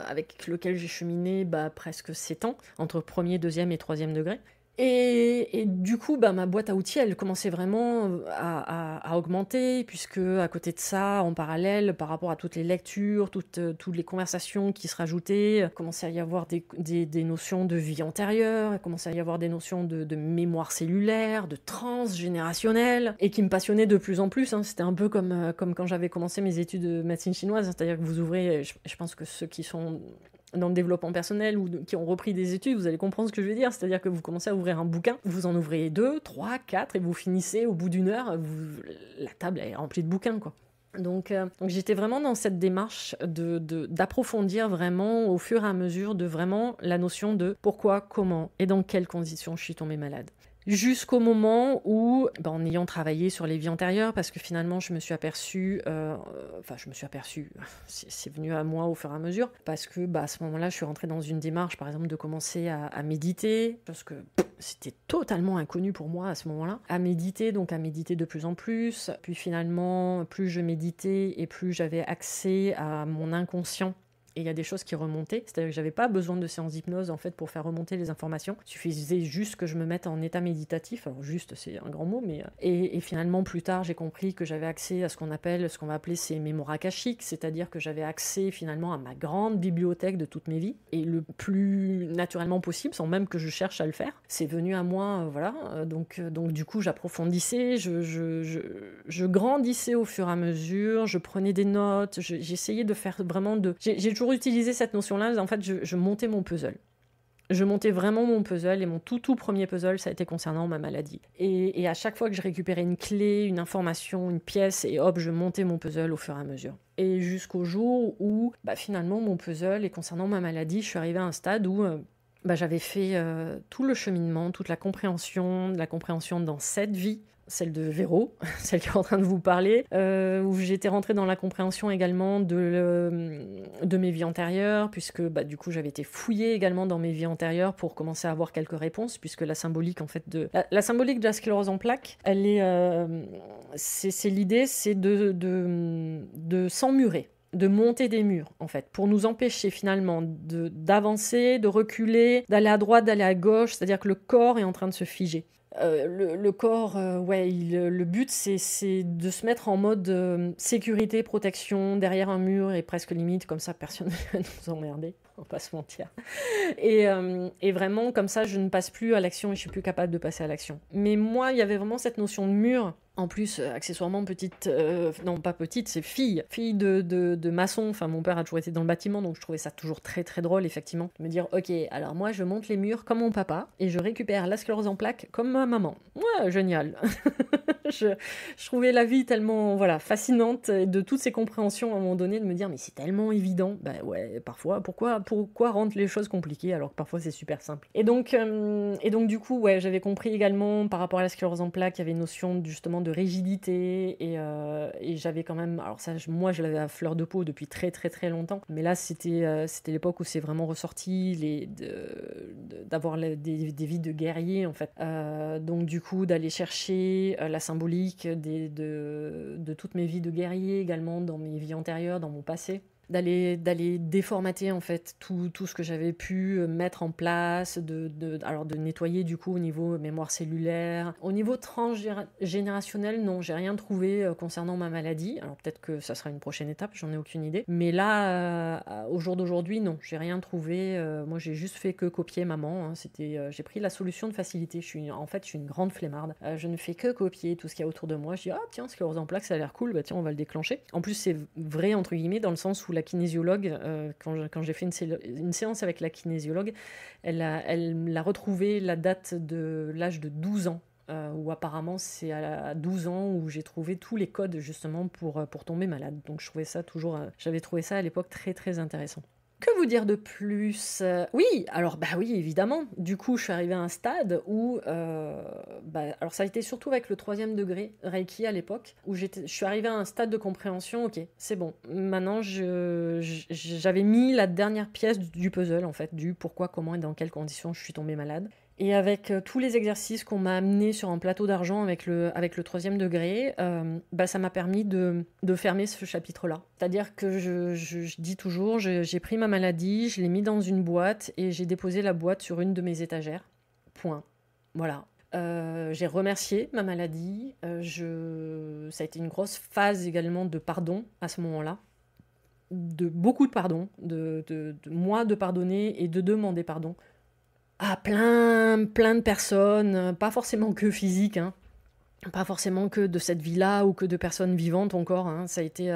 avec lequel j'ai cheminé presque 7 ans, entre premier, deuxième et troisième degré. Et du coup, ma boîte à outils, elle commençait vraiment à augmenter, puisque à côté de ça, en parallèle, par rapport à toutes les lectures, toutes les conversations qui se rajoutaient, il commençait à y avoir des notions de vie antérieure, il commençait à y avoir des notions de mémoire cellulaire, de transgénérationnelle, et qui me passionnaient de plus en plus. C'était un peu comme quand j'avais commencé mes études de médecine chinoise, c'est-à-dire que vous ouvrez, je pense que ceux qui sont dans le développement personnel ou qui ont repris des études, vous allez comprendre ce que je veux dire. C'est-à-dire que vous commencez à ouvrir un bouquin, vous en ouvrez 2, 3, 4 et vous finissez au bout d'une heure, la table est remplie de bouquins, quoi. Donc j'étais vraiment dans cette démarche d'approfondir vraiment au fur et à mesure de vraiment la notion de pourquoi, comment et dans quelles conditions je suis tombée malade. Jusqu'au moment où, en ayant travaillé sur les vies antérieures, parce que finalement je me suis aperçue, c'est venu à moi au fur et à mesure, parce que à ce moment-là je suis rentrée dans une démarche par exemple de commencer à méditer, parce que c'était totalement inconnu pour moi à ce moment-là, à méditer de plus en plus, puis finalement plus je méditais et plus j'avais accès à mon inconscient. Et il y a des choses qui remontaient, c'est-à-dire que j'avais pas besoin de séance d'hypnose en fait pour faire remonter les informations. Il suffisait juste que je me mette en état méditatif, alors juste c'est un grand mot, mais et finalement plus tard j'ai compris que j'avais accès à ce qu'on va appeler ces mémoires akashiques, c'est-à-dire que j'avais accès finalement à ma grande bibliothèque de toutes mes vies, et le plus naturellement possible, sans même que je cherche à le faire. C'est venu à moi, donc du coup j'approfondissais, je grandissais au fur et à mesure, je prenais des notes, j'essayais de faire vraiment j'ai toujours utilisé cette notion-là, en fait, je montais mon puzzle. Je montais vraiment mon puzzle, et mon tout premier puzzle, ça a été concernant ma maladie. Et à chaque fois que je récupérais une clé, une information, une pièce, et hop, je montais mon puzzle au fur et à mesure. Et jusqu'au jour où, finalement, mon puzzle, et concernant ma maladie, je suis arrivée à un stade où j'avais fait tout le cheminement, toute la compréhension dans cette vie, celle de Véro, celle qui est en train de vous parler, où j'étais rentrée dans la compréhension également de mes vies antérieures, puisque du coup j'avais été fouillée également dans mes vies antérieures pour commencer à avoir quelques réponses, puisque la symbolique en fait la symbolique de la sclérose en plaques, elle est, c'est l'idée, c'est de s'emmurer, de monter des murs, en fait, pour nous empêcher finalement d'avancer, de reculer, d'aller à droite, d'aller à gauche, c'est-à-dire que le corps est en train de se figer. Le corps, le but c'est de se mettre en mode sécurité, protection, derrière un mur, et presque limite, comme ça personne ne va nous emmerder. on va pas se mentir. Et vraiment, comme ça, je ne passe plus à l'action et je suis plus capable de passer à l'action. Mais moi, il y avait vraiment cette notion de mur. En plus, accessoirement, petite, non pas petite, c'est fille de maçon. Enfin, mon père a toujours été dans le bâtiment, donc je trouvais ça toujours très très drôle, effectivement, de me dire, ok, alors moi, je monte les murs comme mon papa et je récupère la sclérose en plaques comme ma maman. Ouais, génial. je trouvais la vie tellement, voilà, fascinante, et de toutes ces compréhensions à un moment donné, de me dire, mais c'est tellement évident. Bah ouais, parfois, pourquoi rendre les choses compliquées alors que parfois c'est super simple. Et donc du coup, ouais, j'avais compris également par rapport à la sclérose en plaques, il y avait une notion justement de rigidité et j'avais quand même, alors ça, moi je l'avais à fleur de peau depuis très très très longtemps, mais là c'était l'époque où c'est vraiment ressorti d'avoir des vies de guerriers en fait. Donc du coup d'aller chercher la symbolique de toutes mes vies de guerrier également dans mes vies antérieures, dans mon passé. D'aller déformater en fait tout ce que j'avais pu mettre en place, alors de nettoyer du coup au niveau mémoire cellulaire. Au niveau transgénérationnel, non, j'ai rien trouvé concernant ma maladie. Alors peut-être que ça sera une prochaine étape, j'en ai aucune idée. Mais là, au jour d'aujourd'hui, non, j'ai rien trouvé. Moi, j'ai juste fait que copier maman. J'ai pris la solution de facilité. Je suis une grande flemmarde. Je ne fais que copier tout ce qu'il y a autour de moi. Je dis, ah tiens, sclérose en plaques, ça a l'air cool, bah tiens, on va le déclencher. En plus, c'est vrai, entre guillemets, dans le sens où la kinésiologue, quand j'ai fait une séance avec la kinésiologue, elle a retrouvé la date de l'âge de 12 ans, où apparemment c'est à 12 ans où j'ai trouvé tous les codes justement pour tomber malade. Donc j'avais trouvé ça à l'époque très très intéressant. Que vous dire de plus? Oui, alors bah oui, évidemment. Du coup, je suis arrivée à un stade où, alors ça a été surtout avec le 3e degré Reiki à l'époque, où je suis arrivée à un stade de compréhension. Ok, c'est bon. Maintenant, j'avais mis la dernière pièce du puzzle en fait, du pourquoi, comment et dans quelles conditions je suis tombée malade. Et avec tous les exercices qu'on m'a amenés sur un plateau d'argent avec le 3e degré, ça m'a permis de fermer ce chapitre-là. C'est-à-dire que je dis toujours, j'ai pris ma maladie, je l'ai mis dans une boîte et j'ai déposé la boîte sur une de mes étagères. Point. Voilà. J'ai remercié ma maladie. Ça a été une grosse phase également de pardon à ce moment-là. De beaucoup de pardon. De moi de pardonner et de demander pardon à plein de personnes, pas forcément que physiques, hein. Pas forcément que de cette vie-là ou que de personnes vivantes encore, hein. Ça a été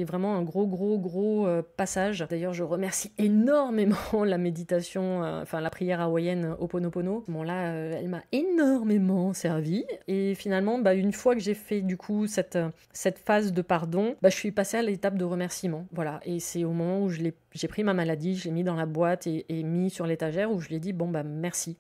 vraiment un gros passage. D'ailleurs, je remercie énormément la méditation, la prière hawaïenne Ho'oponopono. Bon là, elle m'a énormément servi. Et finalement, une fois que j'ai fait du coup cette phase de pardon, je suis passée à l'étape de remerciement. Voilà. Et c'est au moment où j'ai pris ma maladie, je l'ai mis dans la boîte et mis sur l'étagère, où je lui ai dit merci.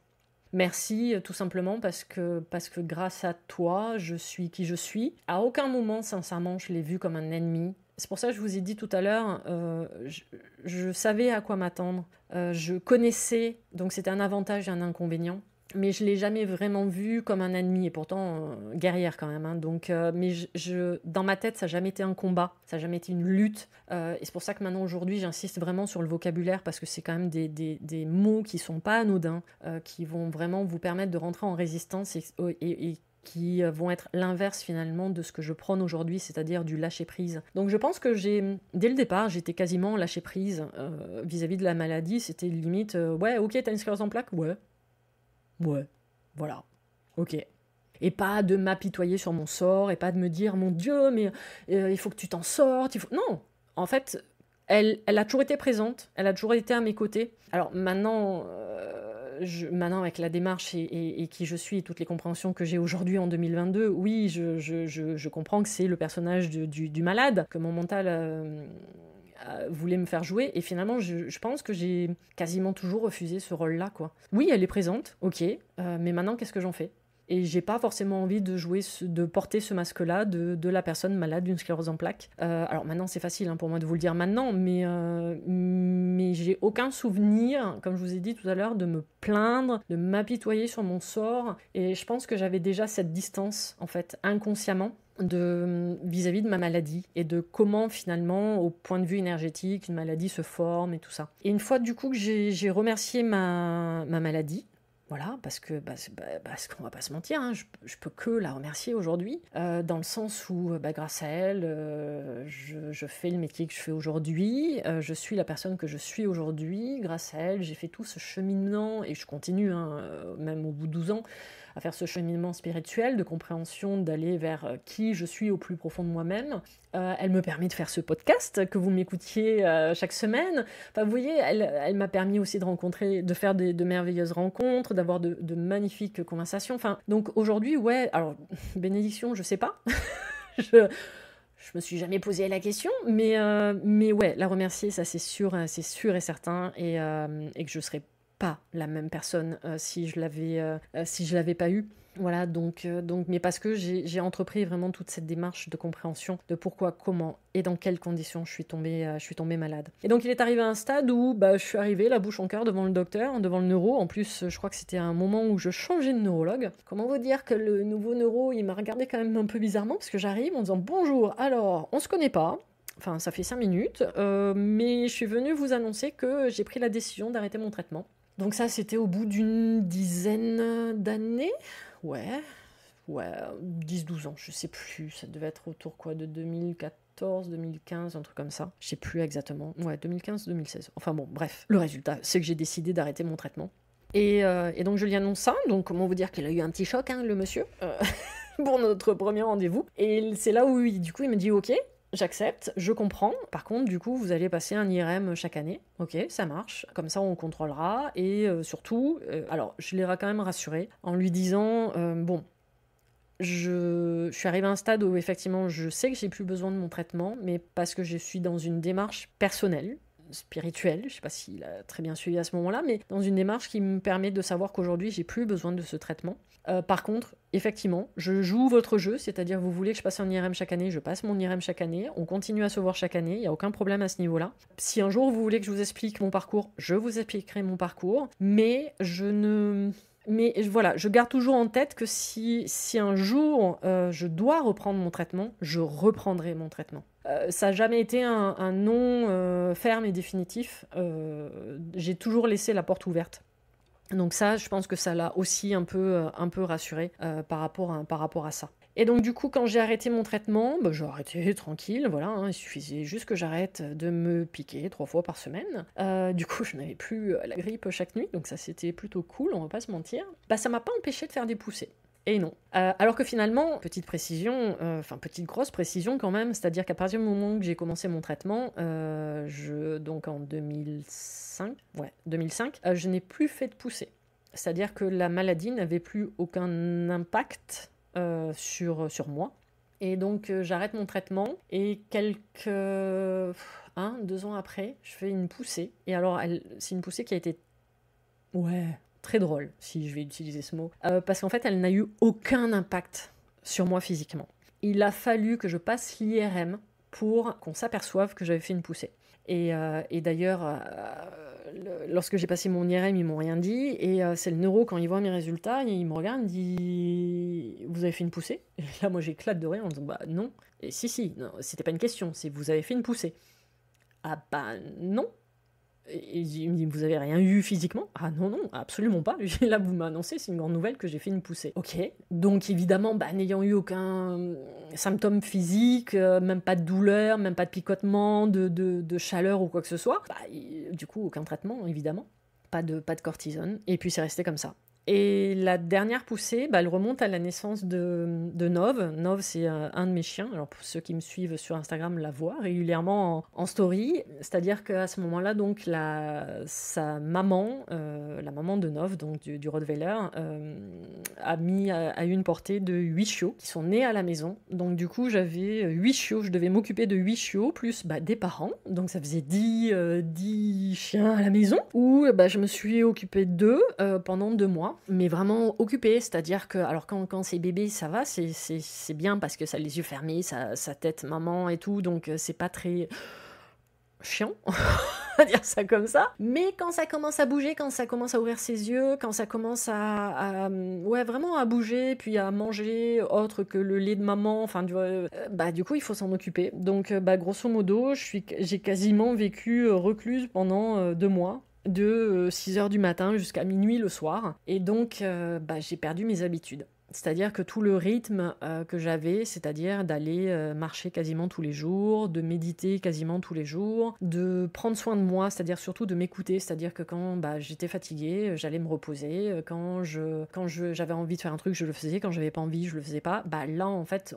Merci tout simplement parce que grâce à toi, je suis qui je suis. À aucun moment, sincèrement, je l'ai vu comme un ennemi. C'est pour ça que je vous ai dit tout à l'heure, je savais à quoi m'attendre. Je connaissais, donc c'était un avantage et un inconvénient. Mais je ne l'ai jamais vraiment vu comme un ennemi, et pourtant guerrière quand même. Hein. Donc, mais dans ma tête, ça n'a jamais été un combat, ça n'a jamais été une lutte. Et c'est pour ça que maintenant, aujourd'hui, j'insiste vraiment sur le vocabulaire, parce que c'est quand même des mots qui ne sont pas anodins, qui vont vraiment vous permettre de rentrer en résistance et qui vont être l'inverse finalement de ce que je prône aujourd'hui, c'est-à-dire du lâcher-prise. Donc je pense que dès le départ, j'étais quasiment lâcher-prise vis-à-vis de la maladie. C'était limite, ouais, ok, t'as une sclérose en plaques? Ouais, voilà, ok. Et pas de m'apitoyer sur mon sort, et pas de me dire, mon Dieu, mais il faut que tu t'en sortes. Non, en fait, elle a toujours été présente, elle a toujours été à mes côtés. Alors maintenant, avec la démarche et qui je suis, et toutes les compréhensions que j'ai aujourd'hui en 2022, oui, je comprends que c'est le personnage du malade, que mon mental voulait me faire jouer, et finalement je pense que j'ai quasiment toujours refusé ce rôle-là, quoi. Oui, elle est présente, ok, mais maintenant qu'est-ce que j'en fais? Et j'ai pas forcément envie de porter ce masque-là de la personne malade d'une sclérose en plaques. Alors maintenant c'est facile pour moi de vous le dire maintenant, mais j'ai aucun souvenir, comme je vous ai dit tout à l'heure, de me plaindre, de m'apitoyer sur mon sort, et je pense que j'avais déjà cette distance en fait inconsciemment vis-à-vis de ma maladie et de comment finalement au point de vue énergétique une maladie se forme et tout ça. Et une fois du coup que j'ai remercié ma maladie, Voilà, parce qu'on va pas se mentir, hein, je peux que la remercier aujourd'hui, dans le sens où, grâce à elle, je fais le métier que je fais aujourd'hui, je suis la personne que je suis aujourd'hui, grâce à elle, j'ai fait tout ce cheminement, et je continue, hein, même au bout de 12 ans, à faire ce cheminement spirituel, de compréhension, d'aller vers qui je suis au plus profond de moi-même. Elle me permet de faire ce podcast, que vous m'écoutiez chaque semaine. Enfin, vous voyez, elle m'a permis aussi de faire de merveilleuses rencontres, d'avoir de magnifiques conversations. Enfin, donc aujourd'hui, ouais, alors, bénédiction, je sais pas. je me suis jamais posé la question, mais ouais, la remercier, ça c'est sûr et certain, et que je serais pas la même personne si je l'avais pas eu. Voilà, donc, mais parce que j'ai entrepris vraiment toute cette démarche de compréhension de pourquoi, comment et dans quelles conditions je suis tombée malade. Et donc il est arrivé à un stade où je suis arrivée la bouche en cœur devant le docteur, devant le neuro. En plus, je crois que c'était un moment où je changeais de neurologue. Comment vous dire que le nouveau neuro, il m'a regardé quand même un peu bizarrement, parce que j'arrive en disant bonjour, alors on se connaît pas. Enfin, ça fait 5 minutes, mais je suis venue vous annoncer que j'ai pris la décision d'arrêter mon traitement. Donc ça, c'était au bout d'une dizaine d'années. Ouais, 10-12 ans, je sais plus. Ça devait être autour de 2014, 2015, un truc comme ça. Je sais plus exactement. Ouais, 2015-2016. Enfin bon, bref. Le résultat, c'est que j'ai décidé d'arrêter mon traitement. Et donc je lui annonce ça. Donc comment vous dire qu'il a eu un petit choc, hein, le monsieur, pour notre premier rendez-vous. Et c'est là où du coup il me dit ok. J'accepte, je comprends. Par contre, du coup, vous allez passer un IRM chaque année. Ok, ça marche. Comme ça, on contrôlera. Et surtout, alors, je l'ai quand même rassuré en lui disant, bon, je suis arrivée à un stade où effectivement, je sais que j'ai plus besoin de mon traitement, mais parce que je suis dans une démarche personnelle, spirituelle, je sais pas s'il a très bien suivi à ce moment-là, mais dans une démarche qui me permet de savoir qu'aujourd'hui, j'ai plus besoin de ce traitement. Par contre, effectivement, je joue votre jeu, c'est-à-dire vous voulez que je passe un IRM chaque année, je passe mon IRM chaque année, on continue à se voir chaque année, il n'y a aucun problème à ce niveau-là. Si un jour vous voulez que je vous explique mon parcours, je vous expliquerai mon parcours, mais voilà, je garde toujours en tête que si un jour je dois reprendre mon traitement, je reprendrai mon traitement. Ça n'a jamais été un non ferme et définitif. J'ai toujours laissé la porte ouverte. Donc ça, je pense que ça l'a aussi un peu rassuré par rapport à ça. Et donc du coup, quand j'ai arrêté mon traitement, j'ai arrêté tranquille, voilà, hein, il suffisait juste que j'arrête de me piquer 3 fois par semaine. Du coup, je n'avais plus la grippe chaque nuit, donc ça c'était plutôt cool, on va pas se mentir. Ça m'a pas empêché de faire des poussées. Et non. Alors que finalement, petite grosse précision quand même, c'est-à-dire qu'à partir du moment où j'ai commencé mon traitement, donc en 2005, je n'ai plus fait de poussée. C'est-à-dire que la maladie n'avait plus aucun impact sur moi. Et donc j'arrête mon traitement et 2 ans après, je fais une poussée. Et alors, c'est une poussée qui a été... Ouais... très drôle, si je vais utiliser ce mot, parce qu'en fait, elle n'a eu aucun impact sur moi physiquement. Il a fallu que je passe l'IRM pour qu'on s'aperçoive que j'avais fait une poussée. Et d'ailleurs, lorsque j'ai passé mon IRM, ils m'ont rien dit, et c'est le neuro, quand il voit mes résultats, il me regarde, il me dit « Vous avez fait une poussée ?» Et là, moi, j'éclate de rire en disant « Bah non. » Et si, non, c'était pas une question, c'est « Vous avez fait une poussée ?» Ah bah non. Et il me dit, vous avez rien eu physiquement? Ah non, absolument pas. Là, vous m'annoncez, c'est une grande nouvelle que j'ai fait une poussée. Ok. Donc évidemment, n'ayant eu aucun symptôme physique, même pas de douleur, même pas de picotement, de chaleur ou quoi que ce soit, du coup, aucun traitement, évidemment. Pas de cortisone. Et puis c'est resté comme ça. Et la dernière poussée, elle remonte à la naissance de Nov. Nov, c'est un de mes chiens. Alors, pour ceux qui me suivent sur Instagram, la voient régulièrement en story. C'est-à-dire qu'à ce moment-là, donc, sa maman, la maman de Nov, donc du Rottweiler, a eu une portée de 8 chiots qui sont nés à la maison. Donc, du coup, j'avais 8 chiots. Je devais m'occuper de 8 chiots, plus des parents. Donc, ça faisait 10 chiens à la maison, où je me suis occupée d'eux pendant 2 mois. Mais vraiment occupée, c'est-à-dire que, alors quand c'est bébé, ça va, c'est bien parce que ça a les yeux fermés, ça tête maman et tout, donc c'est pas très chiant, on va dire ça comme ça. Mais quand ça commence à bouger, quand ça commence à ouvrir ses yeux, quand ça commence vraiment à bouger, puis à manger autre que le lait de maman, enfin du coup il faut s'en occuper. Donc grosso modo, j'ai quasiment vécu recluse pendant 2 mois. de 6 h du matin jusqu'à minuit le soir. Et donc, j'ai perdu mes habitudes. C'est-à-dire que tout le rythme que j'avais, c'est-à-dire d'aller marcher quasiment tous les jours, de méditer quasiment tous les jours, de prendre soin de moi, c'est-à-dire surtout de m'écouter, c'est-à-dire que quand j'étais fatiguée, j'allais me reposer, quand j'avais envie de faire un truc, je le faisais, quand j'avais pas envie, je le faisais pas, là en fait,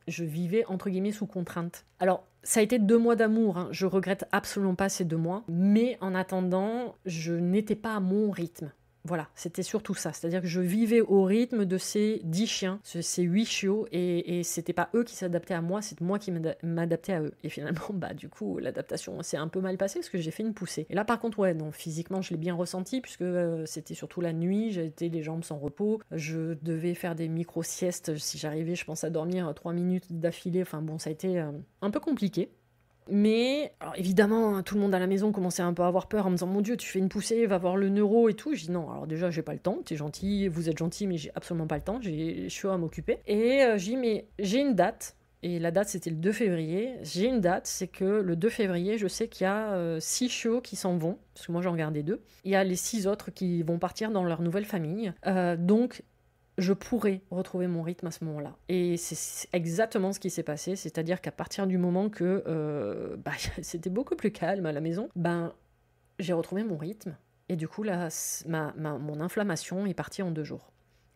je vivais entre guillemets sous contrainte. Alors, ça a été 2 mois d'amour, hein. Je regrette absolument pas ces 2 mois, mais en attendant, je n'étais pas à mon rythme. Voilà, c'était surtout ça. C'est-à-dire que je vivais au rythme de ces 10 chiens, ces 8 chiots, et c'était pas eux qui s'adaptaient à moi, c'est moi qui m'adaptais à eux. Et finalement, du coup, l'adaptation s'est un peu mal passée parce que j'ai fait une poussée. Et là, par contre, ouais, non, physiquement, je l'ai bien ressenti puisque c'était surtout la nuit, j'étais les jambes sans repos, je devais faire des micro-siestes si j'arrivais, je pense, à dormir 3 minutes d'affilée. Enfin bon, ça a été un peu compliqué. Mais, alors évidemment, tout le monde à la maison commençait un peu à avoir peur en me disant « Mon Dieu, tu fais une poussée, va voir le neuro et tout ». Je dis « Non, alors déjà, j'ai pas le temps, t'es gentil, vous êtes gentil, mais j'ai absolument pas le temps, je suis à m'occuper ». Et je dis « Mais j'ai une date ». Et la date, c'était le 2 février. J'ai une date, c'est que le 2 février, je sais qu'il y a 6 chiots qui s'en vont, parce que moi j'en gardais 2. Il y a les 6 autres qui vont partir dans leur nouvelle famille. Donc, je pourrais retrouver mon rythme à ce moment-là. Et c'est exactement ce qui s'est passé, c'est-à-dire qu'à partir du moment que c'était beaucoup plus calme à la maison, j'ai retrouvé mon rythme, et du coup, là, mon inflammation est partie en 2 jours.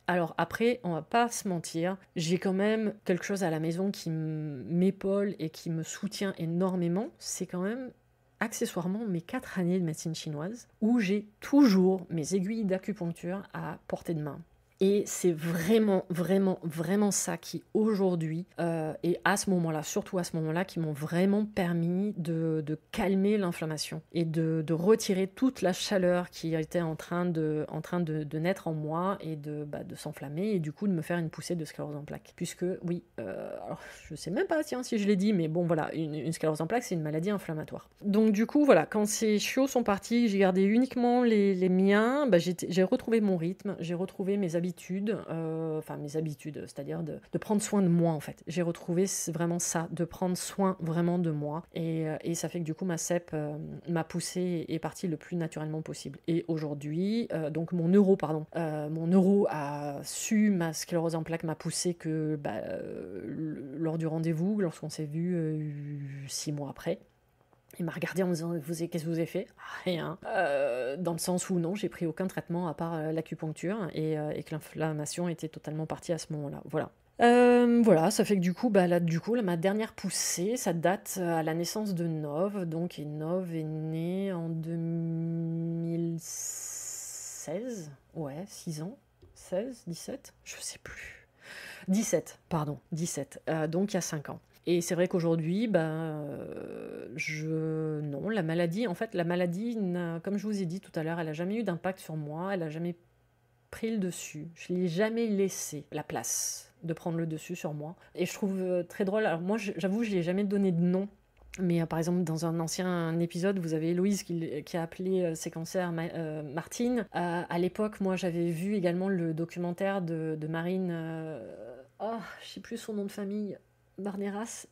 Alors après, on va pas se mentir, j'ai quand même quelque chose à la maison qui m'épaule et qui me soutient énormément, c'est quand même accessoirement mes 4 années de médecine chinoise, où j'ai toujours mes aiguilles d'acupuncture à portée de main. Et c'est vraiment, vraiment, vraiment ça qui, aujourd'hui, et à ce moment-là, surtout à ce moment-là, qui m'ont vraiment permis de calmer l'inflammation et de retirer toute la chaleur qui était en train de naître en moi et de s'enflammer, et du coup de me faire une poussée de sclérose en plaques. Puisque, oui, alors je sais même pas si je l'ai dit, mais bon voilà, une sclérose en plaques, c'est une maladie inflammatoire. Donc du coup, voilà, quand ces chiots sont partis, j'ai gardé uniquement les miens, j'ai retrouvé mon rythme, j'ai retrouvé mes habitudes, c'est-à-dire de prendre soin de moi en fait. J'ai retrouvé vraiment ça, de prendre soin vraiment de moi, et ça fait que du coup ma ma poussée est partie le plus naturellement possible. Et aujourd'hui, donc mon neuro a su ma sclérose en plaques, ma poussée que lors du rendez-vous, lorsqu'on s'est vu 6 mois après. Il m'a regardé en me disant « Qu'est-ce que vous avez fait ?» Rien. Dans le sens où non, j'ai pris aucun traitement à part l'acupuncture, et que l'inflammation était totalement partie à ce moment-là. Voilà. Voilà, ça fait que du coup, ma dernière poussée, ça date à la naissance de Nov. Donc, et Nov est née en 2016. Ouais, 6 ans. 16, 17, je sais plus. 17, pardon, 17. Donc, il y a 5 ans. Et c'est vrai qu'aujourd'hui, non, la maladie, comme je vous ai dit tout à l'heure, elle n'a jamais eu d'impact sur moi, elle n'a jamais pris le dessus. Je ne lui ai jamais laissé la place de prendre le dessus sur moi. Et je trouve très drôle, alors moi, j'avoue, je ne lui ai jamais donné de nom. Mais par exemple, dans un ancien épisode, vous avez Héloïse qui a appelé ses cancers Martine. À l'époque, moi, j'avais vu également le documentaire de Marine... je ne sais plus son nom de famille... Barneras,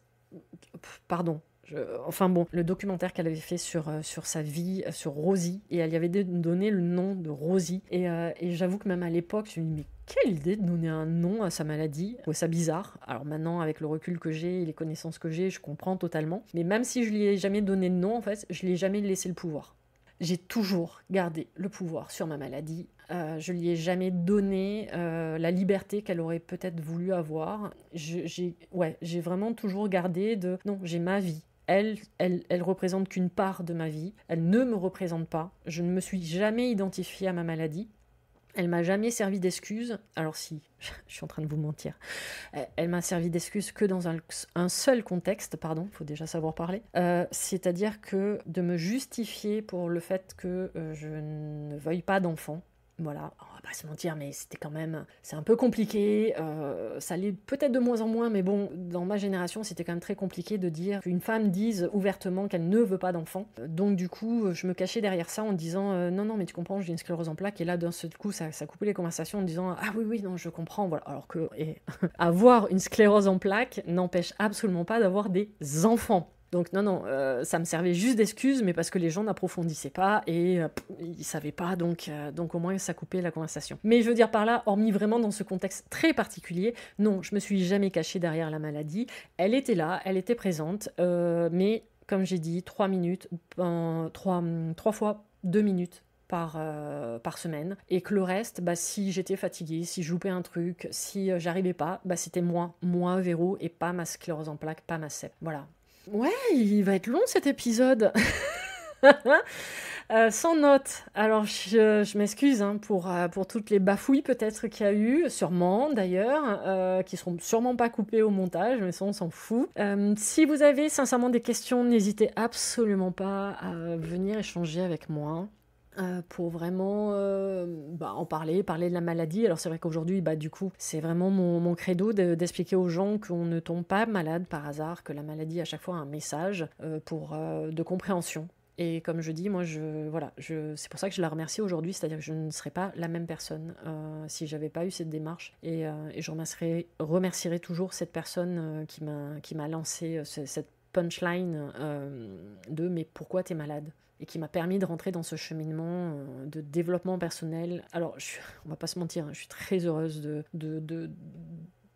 pardon. Le documentaire qu'elle avait fait sur sa vie, sur Rosie, et elle y avait donné le nom de Rosie. Et j'avoue que même à l'époque, je me dis, mais quelle idée de donner un nom à sa maladie. Je trouvais ça bizarre. Alors maintenant, avec le recul que j'ai et les connaissances que j'ai, je comprends totalement. Mais même si je lui ai jamais donné de nom, en fait, je lui ai jamais laissé le pouvoir. J'ai toujours gardé le pouvoir sur ma maladie. Je lui ai jamais donné la liberté qu'elle aurait peut-être voulu avoir. J'ai vraiment toujours gardé non, j'ai ma vie. Elle représente qu'une part de ma vie. Elle ne me représente pas. Je ne me suis jamais identifiée à ma maladie. Elle m'a jamais servi d'excuse. Alors si, je suis en train de vous mentir. Elle m'a servi d'excuse que dans un seul contexte, pardon, il faut déjà savoir parler. C'est-à-dire que de me justifier pour le fait que je ne veuille pas d'enfant. Voilà, on va pas se mentir, mais c'est un peu compliqué, ça l'est peut-être de moins en moins, mais bon, dans ma génération, c'était quand même très compliqué de dire qu'une femme dise ouvertement qu'elle ne veut pas d'enfant. Donc du coup, je me cachais derrière ça en disant non, mais tu comprends, j'ai une sclérose en plaques, et là, d'un seul coup, ça coupait les conversations en disant ah oui, non, je comprends, voilà. Alors que avoir une sclérose en plaques n'empêche absolument pas d'avoir des enfants. Donc non, ça me servait juste d'excuse, mais parce que les gens n'approfondissaient pas et ils savaient pas, donc au moins ça coupait la conversation. Mais je veux dire par là, hormis vraiment dans ce contexte très particulier, non, je me suis jamais cachée derrière la maladie. Elle était là, elle était présente, mais comme j'ai dit, 3 minutes, 3 fois 2 minutes par semaine, et que le reste, si j'étais fatiguée, si je loupais un truc, si j'arrivais pas, c'était moi Véro, et pas ma sclérose en plaques, pas ma SEP. Voilà. Ouais, il va être long cet épisode. Sans notes. Alors je m'excuse pour toutes les bafouilles peut-être qu'il y a eu, sûrement d'ailleurs, qui seront sûrement pas coupées au montage, mais ça on s'en fout. Si vous avez sincèrement des questions, n'hésitez absolument pas à venir échanger avec moi. Pour vraiment en parler de la maladie. Alors c'est vrai qu'aujourd'hui, du coup, c'est vraiment mon credo d'expliquer aux gens qu'on ne tombe pas malade par hasard, que la maladie à chaque fois a un message de compréhension. Et comme je dis, moi, c'est pour ça que je la remercie aujourd'hui, c'est-à-dire que je ne serais pas la même personne si j'avais pas eu cette démarche. Et je remercierai toujours cette personne qui m'a lancé cette punchline de « mais pourquoi t'es malade ?» et qui m'a permis de rentrer dans ce cheminement de développement personnel. Alors, on va pas se mentir, je suis très heureuse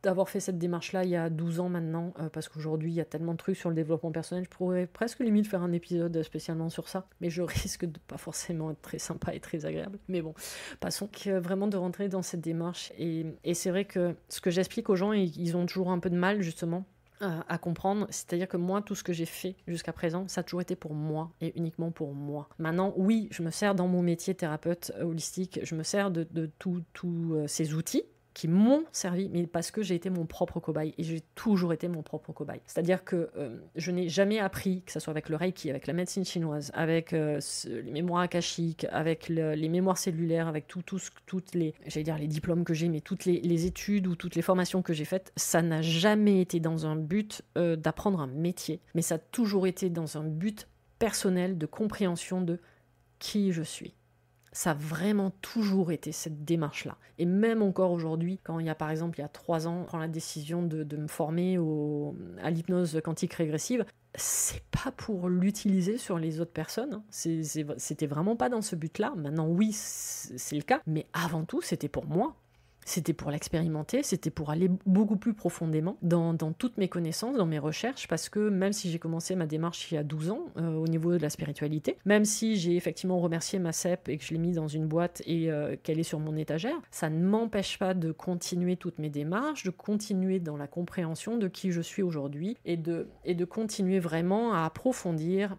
d'avoir fait cette démarche-là il y a 12 ans maintenant, parce qu'aujourd'hui, il y a tellement de trucs sur le développement personnel, je pourrais presque limite faire un épisode spécialement sur ça, mais je risque de pas forcément être très sympa et très agréable. Mais bon, passons vraiment de rentrer dans cette démarche. Et c'est vrai que ce que j'explique aux gens, ils ont toujours un peu de mal, justement, à comprendre, c'est-à-dire que moi, tout ce que j'ai fait jusqu'à présent, ça a toujours été pour moi et uniquement pour moi. Maintenant, oui, je me sers dans mon métier thérapeute holistique, je me sers de tous ces outils qui m'ont servi, mais parce que j'ai été mon propre cobaye, et j'ai toujours été mon propre cobaye. C'est-à-dire que je n'ai jamais appris, que ce soit avec le Reiki, avec la médecine chinoise, avec les mémoires akashiques, avec les mémoires cellulaires, avec toutes les diplômes que j'ai, mais toutes les études ou toutes les formations que j'ai faites, ça n'a jamais été dans un but d'apprendre un métier, mais ça a toujours été dans un but personnel de compréhension de qui je suis. Ça a vraiment toujours été cette démarche-là. Et même encore aujourd'hui, quand par exemple, il y a 3 ans, je prends la décision de me former à l'hypnose quantique régressive, c'est pas pour l'utiliser sur les autres personnes. C'était vraiment pas dans ce but-là. Maintenant, oui, c'est le cas. Mais avant tout, c'était pour moi. C'était pour l'expérimenter, c'était pour aller beaucoup plus profondément dans toutes mes connaissances, dans mes recherches, parce que même si j'ai commencé ma démarche il y a 12 ans au niveau de la spiritualité, même si j'ai effectivement remercié ma CEP et que je l'ai mis dans une boîte et qu'elle est sur mon étagère, ça ne m'empêche pas de continuer toutes mes démarches, de continuer dans la compréhension de qui je suis aujourd'hui et de continuer vraiment à approfondir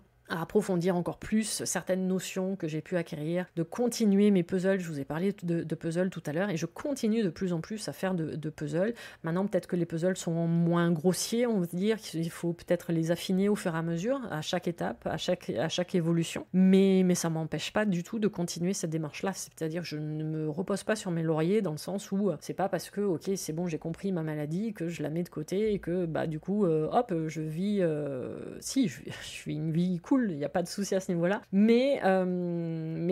encore plus certaines notions que j'ai pu acquérir, de continuer mes puzzles. Je vous ai parlé de puzzles tout à l'heure, et je continue de plus en plus à faire de puzzles. Maintenant, peut-être que les puzzles sont moins grossiers, on va dire, qu'il faut peut-être les affiner au fur et à mesure, à chaque étape, à chaque évolution. Mais ça m'empêche pas du tout de continuer cette démarche-là. C'est-à-dire que je ne me repose pas sur mes lauriers, dans le sens où c'est pas parce que, ok, c'est bon, j'ai compris ma maladie, que je la mets de côté et que, du coup, je vis... je vis une vie cool, il n'y a pas de souci à ce niveau-là, mais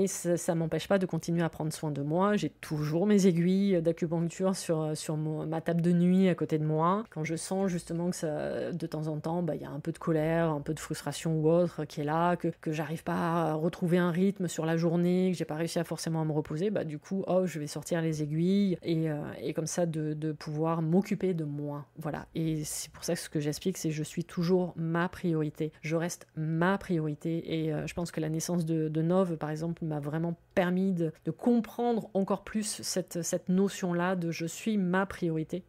ça m'empêche pas de continuer à prendre soin de moi. J'ai toujours mes aiguilles d'acupuncture sur ma table de nuit à côté de moi. Quand je sens justement que ça, de temps en temps, il y a un peu de colère, un peu de frustration ou autre qui est là, que j'arrive pas à retrouver un rythme sur la journée, que j'ai pas réussi forcément à me reposer, du coup, je vais sortir les aiguilles et comme ça de pouvoir m'occuper de moi. Voilà. Et c'est pour ça que ce que j'explique, c'est que je suis toujours ma priorité. Je reste ma priorité. Et je pense que la naissance de Nov, par exemple, m'a vraiment permis de comprendre encore plus cette notion-là de je suis ma priorité.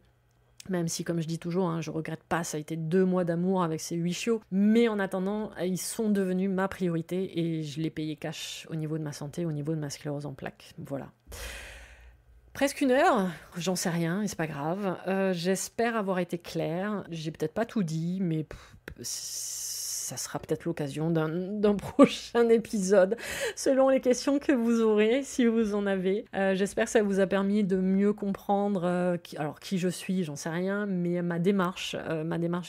Même si, comme je dis toujours, je regrette pas, ça a été 2 mois d'amour avec ces 8 chiots, mais en attendant, ils sont devenus ma priorité et je l'ai payé cash au niveau de ma santé, au niveau de ma sclérose en plaques. Voilà. Presque 1 heure, j'en sais rien, et c'est pas grave. J'espère avoir été claire. J'ai peut-être pas tout dit, mais ça sera peut-être l'occasion d'un prochain épisode, selon les questions que vous aurez, si vous en avez. J'espère que ça vous a permis de mieux comprendre qui je suis, j'en sais rien, mais ma démarche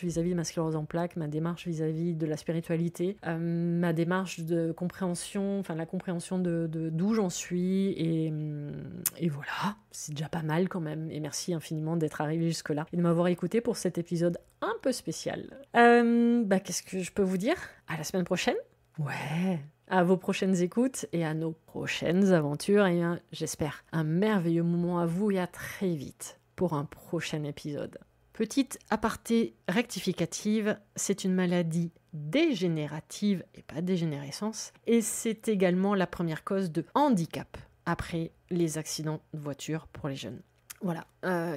vis-à-vis de ma sclérose en plaques, ma démarche vis-à-vis de la spiritualité, ma démarche de compréhension, la compréhension de d'où j'en suis, et voilà, c'est déjà pas mal quand même. Et merci infiniment d'être arrivé jusque-là et de m'avoir écouté pour cet épisode un peu spécial. Qu'est-ce que je peux vous dire ? À la semaine prochaine ? Ouais, à vos prochaines écoutes et à nos prochaines aventures et j'espère un merveilleux moment à vous et à très vite pour un prochain épisode. Petite aparté rectificative, c'est une maladie dégénérative et pas dégénérescence et c'est également la première cause de handicap après les accidents de voiture pour les jeunes. Voilà,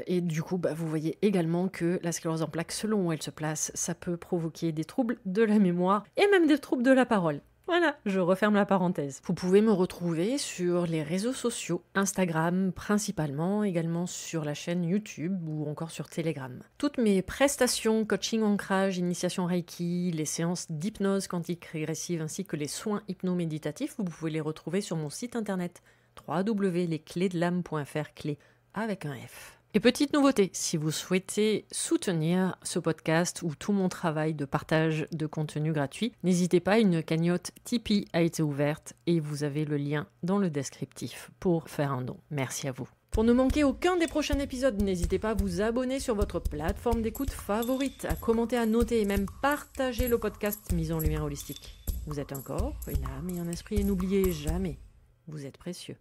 et du coup, vous voyez également que la sclérose en plaques, selon où elle se place, ça peut provoquer des troubles de la mémoire et même des troubles de la parole. Voilà, je referme la parenthèse. Vous pouvez me retrouver sur les réseaux sociaux, Instagram principalement, également sur la chaîne YouTube ou encore sur Telegram. Toutes mes prestations, coaching ancrage, initiation Reiki, les séances d'hypnose quantique régressive ainsi que les soins hypnoméditatifs, vous pouvez les retrouver sur mon site internet www.lesclésdelame.fr, clé avec un F. Et petite nouveauté, si vous souhaitez soutenir ce podcast ou tout mon travail de partage de contenu gratuit, n'hésitez pas, une cagnotte Tipeee a été ouverte et vous avez le lien dans le descriptif pour faire un don. Merci à vous. Pour ne manquer aucun des prochains épisodes, n'hésitez pas à vous abonner sur votre plateforme d'écoute favorite, à commenter, à noter et même partager le podcast Mise en Lumière Holistique. Vous êtes un corps, une âme et un esprit et n'oubliez jamais, vous êtes précieux.